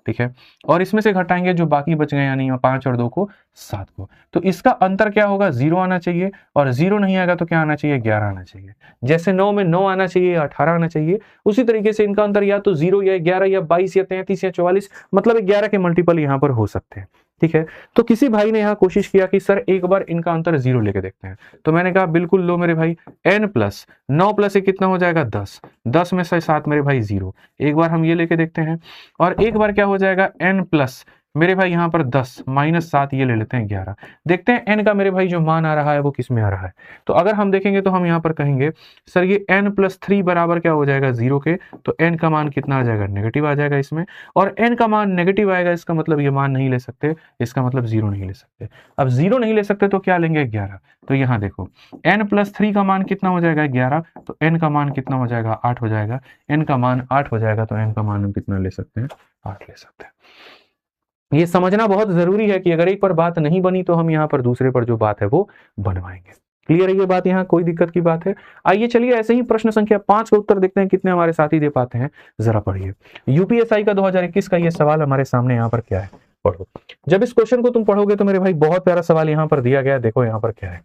ठीक है, और इसमें से घटाएंगे जो बाकी बच गए, यानी 5 और 2 को 7 को, तो इसका अंतर क्या होगा, 0 आना चाहिए, और 0 नहीं आएगा तो क्या आना चाहिए, 11 आना चाहिए। जैसे 9 में 9 आना चाहिए, 18 आना चाहिए, उसी तरीके से इनका अंतर या तो 0 या 11 या 22 या 33 या 44, मतलब 11 के मल्टीपल यहाँ पर हो सकते हैं। ठीक है, तो किसी भाई ने यहाँ कोशिश किया कि सर एक बार इनका अंतर 0 लेके देखते हैं, तो मैंने कहा बिल्कुल लो मेरे भाई, n + 9 + 1 कितना हो जाएगा, 10, 10 में से 7 मेरे भाई 0, एक बार हम ये लेके देखते हैं, और एक बार क्या हो जाएगा, n + मेरे भाई यहाँ पर 10 - 7, ये ले लेते हैं 11, देखते हैं n का मेरे भाई जो मान आ रहा है वो किस में आ रहा है। तो अगर हम देखेंगे तो हम यहाँ पर कहेंगे सर ये n + 3 बराबर क्या हो जाएगा, 0 के, तो n का मान कितना आ जाएगा, नेगेटिव आ जाएगा इसमें, और n का मान नेगेटिव आएगा, इसका मतलब ये मान नहीं ले सकते, इसका मतलब 0 नहीं ले सकते। अब 0 नहीं ले सकते तो क्या लेंगे, 11, तो यहाँ देखो n + 3 का मान कितना हो जाएगा, 11, तो n का मान कितना हो जाएगा, 8 हो जाएगा, n का मान 8 हो जाएगा, तो n का मान हम कितना ले सकते हैं, 8 ले सकते हैं। ये समझना बहुत जरूरी है कि अगर एक पर बात नहीं बनी तो हम यहाँ पर दूसरे पर जो बात है वो बनवाएंगे। क्लियर है ये बात, यहाँ कोई दिक्कत की बात है? आइए चलिए ऐसे ही प्रश्न संख्या 5 का उत्तर देखते हैं, कितने हमारे साथी दे पाते हैं, जरा पढ़िए। यूपीएसआई का 2021 का ये सवाल हमारे सामने यहाँ पर क्या है, पढ़ो। जब इस क्वेश्चन को तुम पढ़ोगे तो मेरे भाई बहुत प्यारा सवाल यहाँ पर दिया गया, देखो यहाँ पर क्या है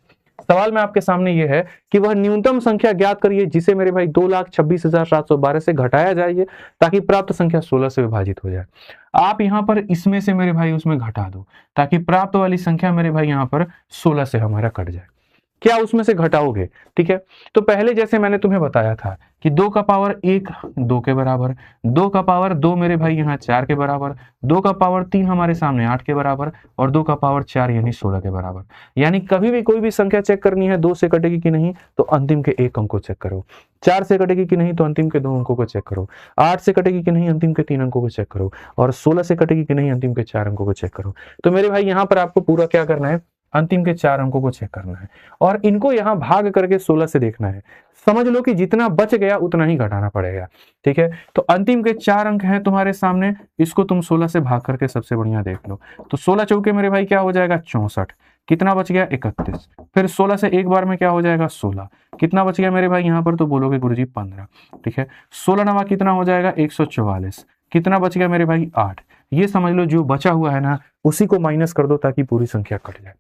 सवाल में आपके सामने ये है कि वह न्यूनतम संख्या ज्ञात करिए जिसे मेरे भाई 2,26,712 से घटाया जाए ताकि प्राप्त संख्या 16 से विभाजित हो जाए। आप यहां पर इसमें से मेरे भाई उसमें घटा दो ताकि प्राप्त वाली संख्या मेरे भाई यहां पर 16 से हमारा कट जाए। क्या उसमें से घटाओगे? ठीक है, तो पहले जैसे मैंने तुम्हें बताया था कि 2 का पावर 1 2 के बराबर, 2 का पावर 2 मेरे भाई यहाँ 4 के बराबर, 2 का पावर 3 हमारे सामने 8 के बराबर, और 2 का पावर 4 यानी 16 के बराबर। यानी कभी भी कोई भी संख्या चेक करनी है, 2 से कटेगी कि नहीं तो अंतिम के 1 अंक को चेक करो, 4 से कटेगी कि नहीं तो अंतिम के 2 अंकों को चेक करो, 8 से कटेगी कि नहीं अंतिम के 3 अंकों को चेक करो, और 16 से कटेगी कि नहीं अंतिम के 4 अंकों को चेक करो। तो मेरे भाई यहाँ पर आपको पूरा क्या करना है, अंतिम के 4 अंकों को चेक करना है, और इनको यहां भाग करके 16 से देखना है। समझ लो कि जितना बच गया उतना ही घटाना पड़ेगा। ठीक है, तो अंतिम के 4 अंक हैं तुम्हारे सामने, इसको तुम 16 से भाग करके सबसे बढ़िया देख लो। तो 16 चौके मेरे भाई क्या हो जाएगा, 64, कितना बच गया, 31, फिर 16 से एक बार में क्या हो जाएगा, 16, कितना बच गया मेरे भाई यहाँ पर, तो बोलोगे गुरुजी 15। ठीक है, 16 नवा कितना हो जाएगा, 144, कितना बच गया मेरे भाई, 8। ये समझ लो जो बचा हुआ है ना उसी को माइनस कर दो ताकि पूरी संख्या कट जाए,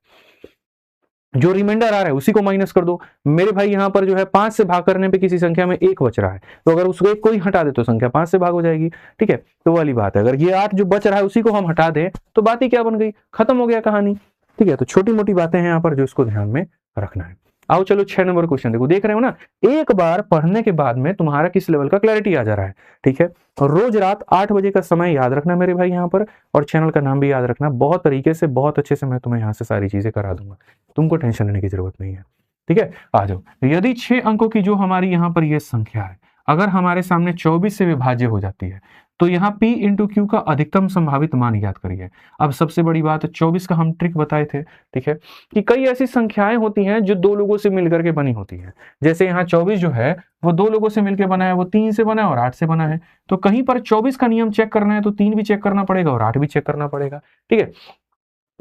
जो रिमाइंडर आ रहा है उसी को माइनस कर दो। मेरे भाई यहाँ पर जो है 5 से भाग करने पे किसी संख्या में 1 बच रहा है, तो अगर उसको 1 को ही हटा दे तो संख्या 5 से भाग हो जाएगी। ठीक है, तो वाली बात है, अगर ये 8 जो बच रहा है उसी को हम हटा दें तो बात ही क्या बन गई, खत्म हो गया कहानी। ठीक है, तो छोटी मोटी बातें हैं यहाँ पर जो इसको ध्यान में रखना है। आओ चलो 6 नंबर क्वेश्चन देखो, देख रहे हो ना, एक बार पढ़ने के बाद में तुम्हारा किस लेवल का क्लैरिटी आ जा रहा है। ठीक है, रोज रात 8 बजे का समय याद रखना मेरे भाई यहाँ पर, और चैनल का नाम भी याद रखना। बहुत तरीके से बहुत अच्छे से मैं तुम्हें यहाँ से सारी चीजें करा दूंगा, तुमको टेंशन लेने की जरूरत नहीं है। ठीक है, आ जाओ। यदि 6 अंकों की जो हमारी यहाँ पर ये संख्या है अगर हमारे सामने 24 से विभाज्य हो जाती है तो यहाँ P × Q का अधिकतम संभावित मान याद करिए। अब सबसे बड़ी बात 24 का हम ट्रिक बताए थे। ठीक है, कि कई ऐसी संख्याएं होती हैं जो 2 लोगों से मिलकर के बनी होती है। जैसे यहाँ 24 जो है वो 2 लोगों से मिलकर बना है, वो 3 से बना है और 8 से बना है। तो कहीं पर 24 का नियम चेक करना है तो 3 भी चेक करना पड़ेगा और 8 भी चेक करना पड़ेगा। ठीक है,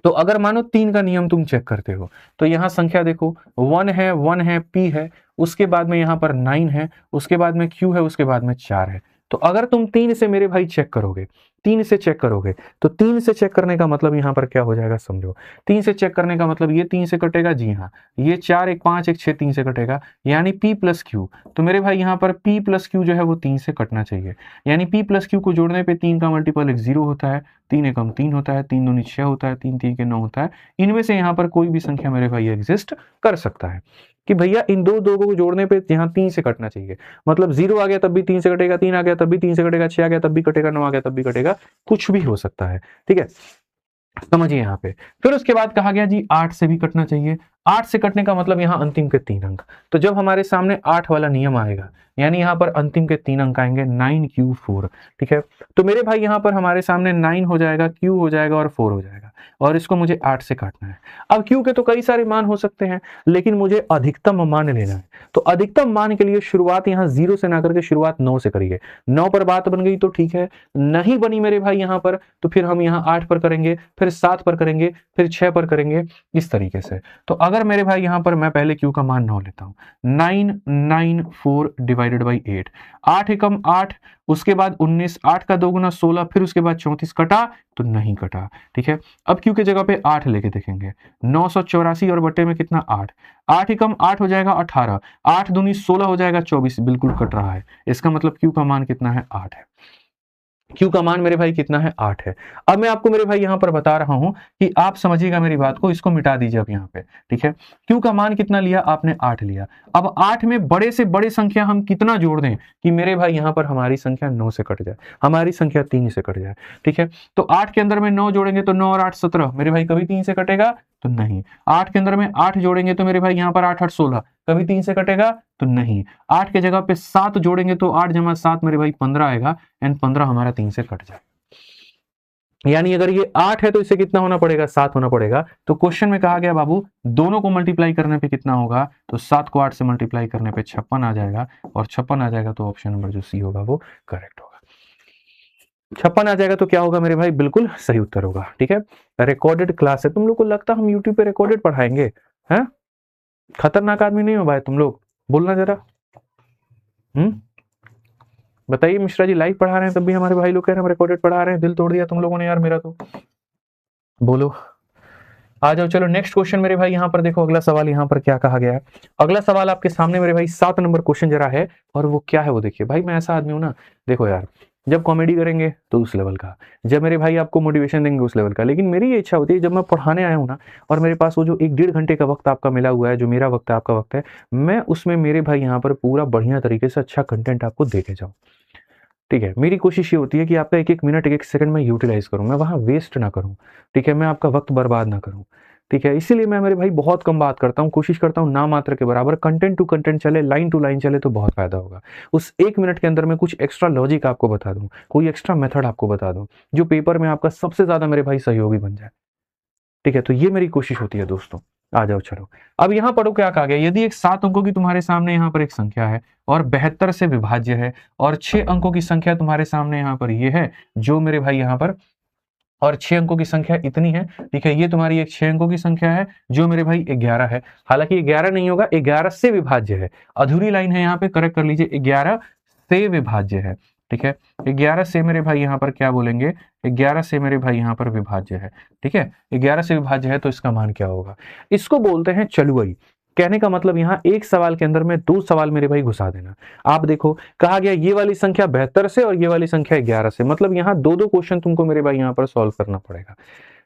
तो अगर मानो 3 का नियम तुम चेक करते हो तो यहाँ संख्या देखो 1 है, P है, उसके बाद में यहाँ पर 9 है, उसके बाद में Q है, उसके बाद में 4 है। तो अगर तुम 3 से मेरे भाई चेक करोगे, 3 से चेक करोगे तो 3 से चेक करने का मतलब यहाँ पर क्या हो जाएगा, समझो 3 से चेक करने का मतलब ये 3 से कटेगा, जी हाँ, ये 4 1 5 1 6 3 से कटेगा, यानी P + Q। तो मेरे भाई यहाँ पर P + Q जो है वो 3 से कटना चाहिए, यानी P + Q को जोड़ने पे 3 का मल्टीपल 0 होता है, 3 एकम 3 होता है, 3 दूनी 6 होता है, 3 3 के 9 होता है। इनमें से यहाँ पर कोई भी संख्या मेरे भाई एग्जिस्ट कर सकता है कि भैया इन दो को जोड़ने पे यहाँ 3 से कटना चाहिए, मतलब 0 आ गया तब भी 3 से कटेगा, 3 आ गया तब भी 3 से कटेगा, 6 आ गया तब भी कटेगा, 9 आ गया तब भी कटेगा, कुछ भी हो सकता है। ठीक है, समझिए यहाँ पे। फिर उसके बाद कहा गया जी 8 से भी कटना चाहिए, 8 से कटने का मतलब यहाँ अंतिम के 3 अंक। तो जब हमारे सामने 8 वाला नियम आएगा, यानी यहाँ पर अंतिम के 3 अंक आएंगे 9Q4, ठीक है। तो मेरे भाई यहाँ पर हमारे सामने 9 हो जाएगा, Q हो जाएगा और 4 हो जाएगा, और इसको मुझे 8 से काटना है। अब Q के तो कई सारे मान हो सकते हैं, लेकिन मुझे अधिकतम मान लेना है। तो अधिकतम मान के लिए शुरुआत यहाँ 0 से ना करके शुरुआत 9 से करिए। 9 पर बात बन गई तो ठीक है, नहीं बनी मेरे भाई यहाँ पर, तो फिर हम यहाँ 8 पर करेंगे, फिर 7 पर करेंगे, फिर 6 पर करेंगे, इस तरीके से। तो अगर मेरे भाई यहाँ पर मैं पहले Q का मान 9 लेता हूँ, 994 डिवाइडेड बाई 8, 8 एकम 8, उसके बाद 19, 8 का 2 गुना 16, फिर उसके बाद 34, कटा तो नहीं कटा, ठीक है। अब Q के जगह पे 8 लेके देखेंगे, 984 और बटे में कितना 8, 8 एकम 8 हो जाएगा 18, 8 दूनी 16 हो जाएगा 24, बिल्कुल कट रहा है। इसका मतलब Q का मान कितना है, 8 है। Q का मान मेरे भाई कितना है, 8 है। अब मैं आपको मेरे भाई यहाँ पर बता रहा हूं कि आप समझिएगा मेरी बात को, इसको मिटा दीजिए अब यहाँ पे, ठीक है। Q का मान कितना लिया आपने, 8 लिया। अब 8 में बड़े से बड़े संख्या हम कितना जोड़ दें कि मेरे भाई यहाँ पर हमारी संख्या 9 से कट जाए, हमारी संख्या 3 से कट जाए, ठीक है। तो 8 के अंदर में 9 जोड़ेंगे तो 9 और 8 17, मेरे भाई कभी 3 से कटेगा तो नहीं। 8 के अंदर में 8 जोड़ेंगे तो मेरे भाई यहाँ पर 8 8 16, कभी 3 से कटेगा तो नहीं। 8 के जगह पे 7 जोड़ेंगे तो 8 जमा 7 मेरे भाई 15 आएगा, एंड 15 हमारा 3 से कट जाए। यानी अगर ये 8 है तो इसे कितना होना पड़ेगा, 7 होना पड़ेगा। तो क्वेश्चन में कहा गया बाबू दोनों को मल्टीप्लाई करने पे कितना होगा, तो 7 को 8 से मल्टीप्लाई करने पे 56 आ जाएगा, और 56 आ जाएगा तो ऑप्शन नंबर जो सी होगा वो करेक्ट होगा। 56 आ जाएगा तो क्या होगा मेरे भाई, बिल्कुल सही उत्तर होगा, ठीक है। रिकॉर्डेड क्लास है, तुम लोग को लगता हम यूट्यूब पे रिकॉर्डेड पढ़ाएंगे, हैं? खतरनाक आदमी नहीं हो भाई तुम लोग, बोलना जरा। बताइए मिश्रा जी, लाइव पढ़ा रहे हैं तब भी हमारे भाई लोग कह रहे हैं हम रिकॉर्डेड पढ़ा रहे हैं, दिल तोड़ दिया तुम लोगों ने यार मेरा तो। बोलो, आ जाओ, चलो नेक्स्ट क्वेश्चन मेरे भाई। यहाँ पर देखो अगला सवाल यहाँ पर क्या कहा गया है। अगला सवाल आपके सामने मेरे भाई 7 नंबर क्वेश्चन जरा है, और वो क्या है वो देखिए। भाई मैं ऐसा आदमी हूं ना, देखो यार, जब कॉमेडी करेंगे तो उस लेवल का, जब मेरे भाई आपको मोटिवेशन देंगे उस लेवल का, लेकिन मेरी ये इच्छा होती है जब मैं पढ़ाने आया हूँ ना, और मेरे पास वो जो 1-1.5 घंटे का वक्त आपका मिला हुआ है, जो मेरा वक्त है आपका वक्त है, मैं उसमें मेरे भाई यहाँ पर पूरा बढ़िया तरीके से अच्छा कंटेंट आपको देके जाऊँ, ठीक है। मेरी कोशिश ये होती है कि आपका 1-1 मिनट 1-1 सेकंड में यूटिलाइज करूं, मैं वहां वेस्ट ना करूं, ठीक है, मैं आपका वक्त बर्बाद ना करूं, ठीक है। इसीलिए मैं मेरे भाई बहुत कम बात करता हूं, कोशिश करता हूं ना मात्र के बराबर, कंटेंट टू कंटेंट चले, लाइन टू लाइन चले तो बहुत फायदा होगा। उस 1 मिनट के अंदर में कुछ एक्स्ट्रा लॉजिक आपको बता दूं, कोई एक्स्ट्रा मेथड आपको बता दूं, जो पेपर में आपका सबसे ज्यादा मेरे भाई सहयोगी बन जाए, ठीक है। तो ये मेरी कोशिश होती है दोस्तों। आ जाओ चलो, अब यहाँ पढ़ो क्या कहा गया। यदि एक 7 अंकों की तुम्हारे सामने यहाँ पर एक संख्या है और 72 से विभाज्य है, और 6 अंकों की संख्या तुम्हारे सामने यहाँ पर ये है, जो मेरे भाई यहाँ पर, और 6 अंकों की संख्या इतनी है, ठीक है। ये तुम्हारी एक 6 अंकों की संख्या है जो मेरे भाई 11 है, हालांकि 11 नहीं होगा, 11 से विभाज्य है, अधूरी लाइन है यहाँ पे, करेक्ट कर लीजिए, 11 से विभाज्य है, ठीक है। 11 से मेरे भाई यहाँ पर क्या बोलेंगे, 11 से मेरे भाई यहाँ पर विभाज्य है, ठीक है। 11 से विभाज्य है तो इसका मान क्या होगा, इसको बोलते हैं चलुवई। कहने का मतलब यहाँ एक सवाल के अंदर में 2 सवाल मेरे भाई घुसा देना। आप देखो कहा गया ये वाली संख्या 72 से और ये वाली संख्या 11 से, मतलब यहाँ 2-2 क्वेश्चन तुमको मेरे भाई यहाँ पर सॉल्व करना पड़ेगा,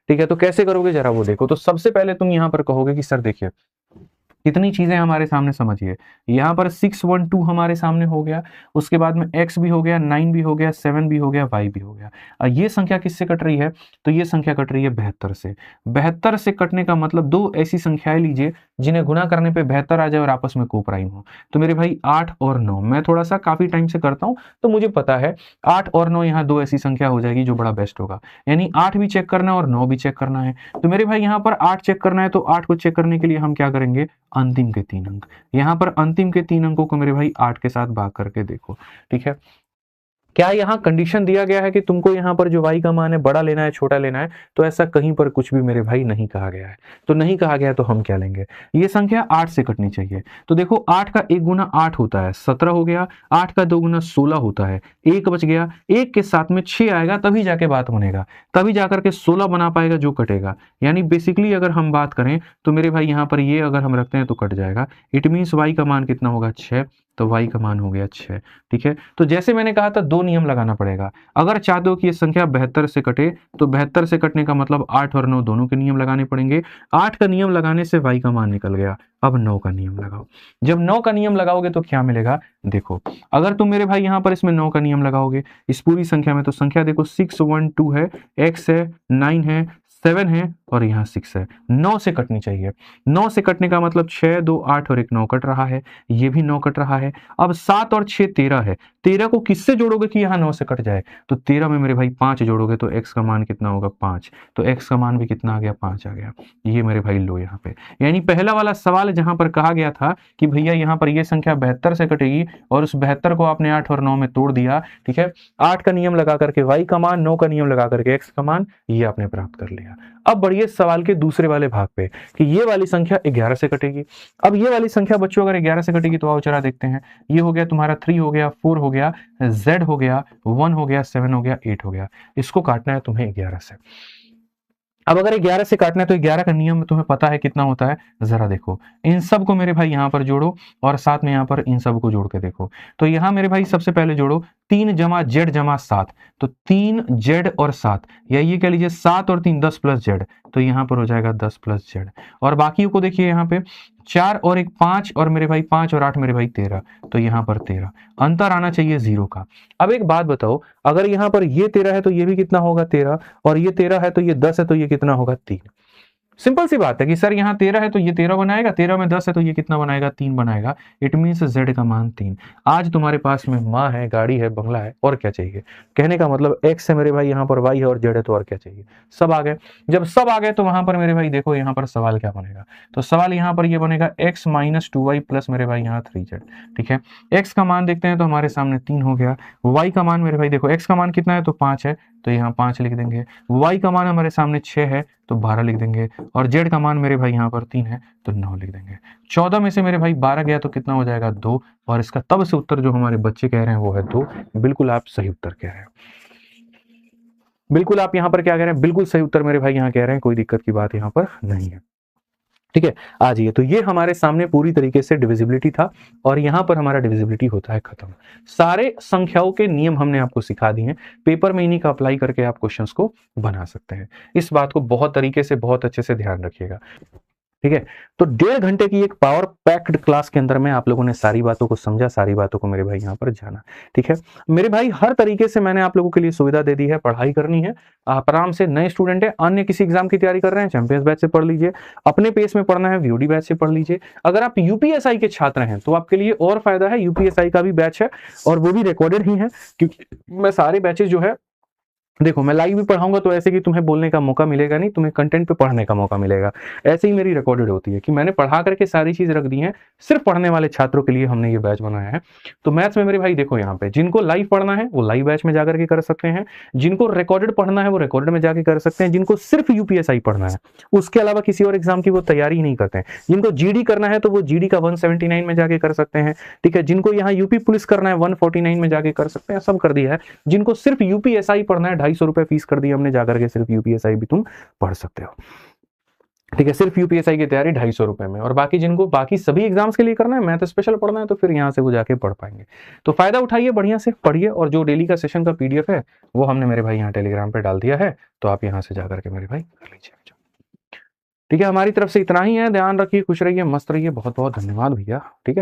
ठीक है। तो कैसे करोगे जरा वो देखो। तो सबसे पहले तुम यहाँ पर कहोगे कि सर देखिए कितनी चीजें हमारे सामने, समझिए यहाँ पर 612 हमारे सामने हो गया, उसके बाद में x भी हो गया, 9 भी हो गया, 7 भी हो गया, y भी हो गया। ये संख्या किससे कट रही है, तो ये संख्या कट रही है 72 से। 72 से कटने का मतलब 2 ऐसी संख्याएं लीजिए जिन्हें गुना करने पे 72 आ जाए और आपस में कोप्राइम हो। तो मेरे भाई 8 और 9, मैं थोड़ा सा काफी टाइम से करता हूं तो मुझे पता है 8 और 9 यहाँ 2 ऐसी संख्या हो जाएगी जो बड़ा बेस्ट होगा, यानी 8 भी चेक करना है और 9 भी चेक करना है। तो मेरे भाई यहाँ पर 8 चेक करना है, तो 8 को चेक करने के लिए हम क्या करेंगे, अंतिम के 3 अंक, यहाँ पर अंतिम के 3 अंकों को मेरे भाई 8 के साथ भाग करके देखो, ठीक है। क्या यहाँ कंडीशन दिया गया है कि तुमको यहाँ पर जो y का मान है बड़ा लेना है छोटा लेना है, तो ऐसा कहीं पर कुछ भी मेरे भाई नहीं कहा गया है। तो नहीं कहा गया तो हम क्या लेंगे, ये संख्या 8 से कटनी चाहिए। तो देखो 8 का 1 गुना 8 होता है 17 हो गया, 8 का 2 गुना 16 होता है, 1 बच गया, 1 के साथ में 6 आएगा तभी जाके बात बनेगा, तभी जाकर के 16 बना पाएगा जो कटेगा। यानी बेसिकली अगर हम बात करें तो मेरे भाई यहाँ पर ये अगर हम रखते हैं तो कट जाएगा। इट मीन्स y का मान कितना होगा, 6, तो y का मान हो गया 6, ठीक है। तो जैसे मैंने कहा था 2 नियम लगाना पड़ेगा। अगर चाहते हो कि ये संख्या 72 से कटे तो 72 से कटने का मतलब 8 और 9 दोनों के नियम लगाने पड़ेंगे। 8 का नियम लगाने से y का मान निकल गया, अब 9 का नियम लगाओ। जब 9 का नियम लगाओगे तो क्या मिलेगा, देखो अगर तुम मेरे भाई यहाँ पर इसमें 9 का नियम लगाओगे इस पूरी संख्या में, तो संख्या देखो 612 है, x है, 9 है, 7 है और यहाँ 6 है, 9 से कटनी चाहिए। 9 से कटने का मतलब 6 2 8 और 1 9 कट रहा है, ये भी 9 कट रहा है। अब 7 और 6 13 है, 13 को किससे जोड़ोगे कि यहाँ 9 से कट जाए, तो 13 में मेरे भाई 5 जोड़ोगे तो x का मान कितना होगा 5, तो x का मान भी कितना आ गया 5 आ गया। ये मेरे भाई लो यहाँ पे, यानी पहला वाला सवाल जहां पर कहा गया था कि भैया यहाँ पर ये संख्या 72 से कटेगी और उस 72 को आपने 8 और 9 में तोड़ दिया, ठीक है। 8 का नियम लगा करके y का मान, 9 का नियम लगा करके x का मान, ये आपने प्राप्त कर लिया। अब बढ़िए सवाल के दूसरे वाले भाग पे कि ये वाली संख्या 11 से कटेगी। अब ये वाली संख्या बच्चों अगर 11 से कटेगी तो आओ चला देखते हैं। ये हो गया तुम्हारा 3 हो गया, 4 हो गया, z हो गया, 1 हो गया, 7 हो गया, 8 हो गया। इसको काटना है तुम्हें 11 से। अब अगर 11 से काटना है तो 11 का नियम तुम्हें पता है कितना होता है, जरा देखो इन सब को मेरे भाई यहाँ पर जोड़ो और साथ में यहाँ पर इन सब को जोड़ के देखो। तो यहाँ मेरे भाई सबसे पहले जोड़ो 3 जमा जेड जमा 7, तो 3 जेड और 7, या ये कह लीजिए 7 और 3 10 प्लस जेड, तो यहाँ पर हो जाएगा 10 प्लस जेड। और बाकी को देखिए यहाँ पे 4 और 1 5 और मेरे भाई 5 और 8 मेरे भाई 13, तो यहाँ पर 13, अंतर आना चाहिए 0 का। अब एक बात बताओ, अगर यहाँ पर ये 13 है तो ये भी कितना होगा 13, और ये 13 है तो ये 10 है तो ये कितना होगा 3। सिंपल सी बात है कि सर यहाँ 13 है तो ये 13 बनाएगा, 13 में 10 है तो ये कितना बनाएगा 3 बनाएगा। इट मीन्स z का मान 3। आज तुम्हारे पास में माँ है, गाड़ी है, बंगला है, और क्या चाहिए। कहने का मतलब x है मेरे भाई, यहाँ पर y है और z है, तो और क्या चाहिए। सब आ गए। जब सब आ गए तो वहां पर मेरे भाई देखो यहाँ पर सवाल क्या बनेगा, तो सवाल यहाँ पर ये बनेगा x माइनस 2y प्लस मेरे भाई यहाँ 3z, ठीक है। x का मान देखते हैं तो हमारे सामने 3 हो गया, y का मान मेरे भाई देखो x का मान कितना है तो 5 है, तो यहाँ 5 लिख देंगे, y का मान हमारे सामने 6 है तो 12 लिख देंगे, और z का मान मेरे भाई यहाँ पर 3 है तो 9 लिख देंगे। 14 में से मेरे भाई 12 गया तो कितना हो जाएगा 2, और इसका तब से उत्तर जो हमारे बच्चे कह रहे हैं वो है 2। बिल्कुल आप सही उत्तर कह रहे हैं, बिल्कुल आप यहाँ पर क्या कह रहे हैं, बिल्कुल सही उत्तर मेरे भाई यहाँ कह रहे हैं, कोई दिक्कत की बात यहाँ पर नहीं है, ठीक है। आ जाइए, तो ये हमारे सामने पूरी तरीके से डिविजिबिलिटी था, और यहां पर हमारा डिविजिबिलिटी होता है खत्म। सारे संख्याओं के नियम हमने आपको सिखा दिए हैं, पेपर में इन्हीं का अप्लाई करके आप क्वेश्चंस को बना सकते हैं। इस बात को बहुत तरीके से, बहुत अच्छे से ध्यान रखिएगा, ठीक है। तो 1.5 घंटे की एक पावर पैक्ड क्लास के अंदर में आप लोगों ने सारी बातों को समझा, सारी बातों को मेरे भाई यहाँ पर जाना, ठीक है। मेरे भाई हर तरीके से मैंने आप लोगों के लिए सुविधा दे दी है, पढ़ाई करनी है आप आराम से। नए स्टूडेंट है, अन्य किसी एग्जाम की तैयारी कर रहे हैं, चैंपियंस बैच से पढ़ लीजिए। अपने पेस में पढ़ना है, वीओडी बैच से पढ़ लीजिए। अगर आप यूपीएसआई के छात्र हैं तो आपके लिए और फायदा है, यूपीएसआई का भी बैच है और वो भी रिकॉर्डेड ही है, क्योंकि मैं सारे बैचेस जो है देखो मैं लाइव भी पढ़ाऊंगा तो ऐसे कि तुम्हें बोलने का मौका मिलेगा नहीं, तुम्हें कंटेंट पे पढ़ने का मौका मिलेगा। ऐसे ही मेरी रिकॉर्डेड होती है कि मैंने पढ़ा करके सारी चीज रख दी है, सिर्फ पढ़ने वाले छात्रों के लिए हमने ये बैच बनाया है। तो मैथ्स में मेरे भाई देखो यहाँ पे जिनको लाइव पढ़ना है वो लाइव बैच में जाकर के कर सकते हैं, जिनको रिकॉर्डेड पढ़ना है वो रिकॉर्डेड में जाके कर सकते हैं, जिनको सिर्फ यूपीएसआई पढ़ना है उसके अलावा किसी और एग्जाम की वो तैयारी नहीं करते हैं, जिनको जीडी करना है तो वो जीडी का 179 में जाके कर सकते हैं, ठीक है। जिनको यहाँ यूपी पुलिस करना है 149 में जाके कर सकते हैं, सब कर दिया है। जिनको सिर्फ यूपीएसआई पढ़ना है 250 रुपए फीस कर दी हमने, जाकर के सिर्फ यूपीएसआई भी तुम पढ़ सकते हो, ठीक है। सिर्फ यूपीएसआई की तैयारी 250 रुपए में, और बाकी जिनको बाकी सभी एग्जाम्स के लिए करना है, मैथ स्पेशल पढ़ना है, तो फिर यहाँ से वो जाके पढ़ पाएंगे। तो फायदा उठाइए, बढ़िया से पढ़िए, और जो डेली का सेशन का पीडीएफ है वो हमने मेरे भाई यहाँ टेलीग्राम पे डाल दिया है, तो आप यहाँ से जाकर के मेरे भाई कर लीजिए, ठीक है। हमारी तरफ से इतना ही है, ध्यान रखिए, खुश रहिए, मस्त रहिए, बहुत बहुत धन्यवाद भैया, ठीक है।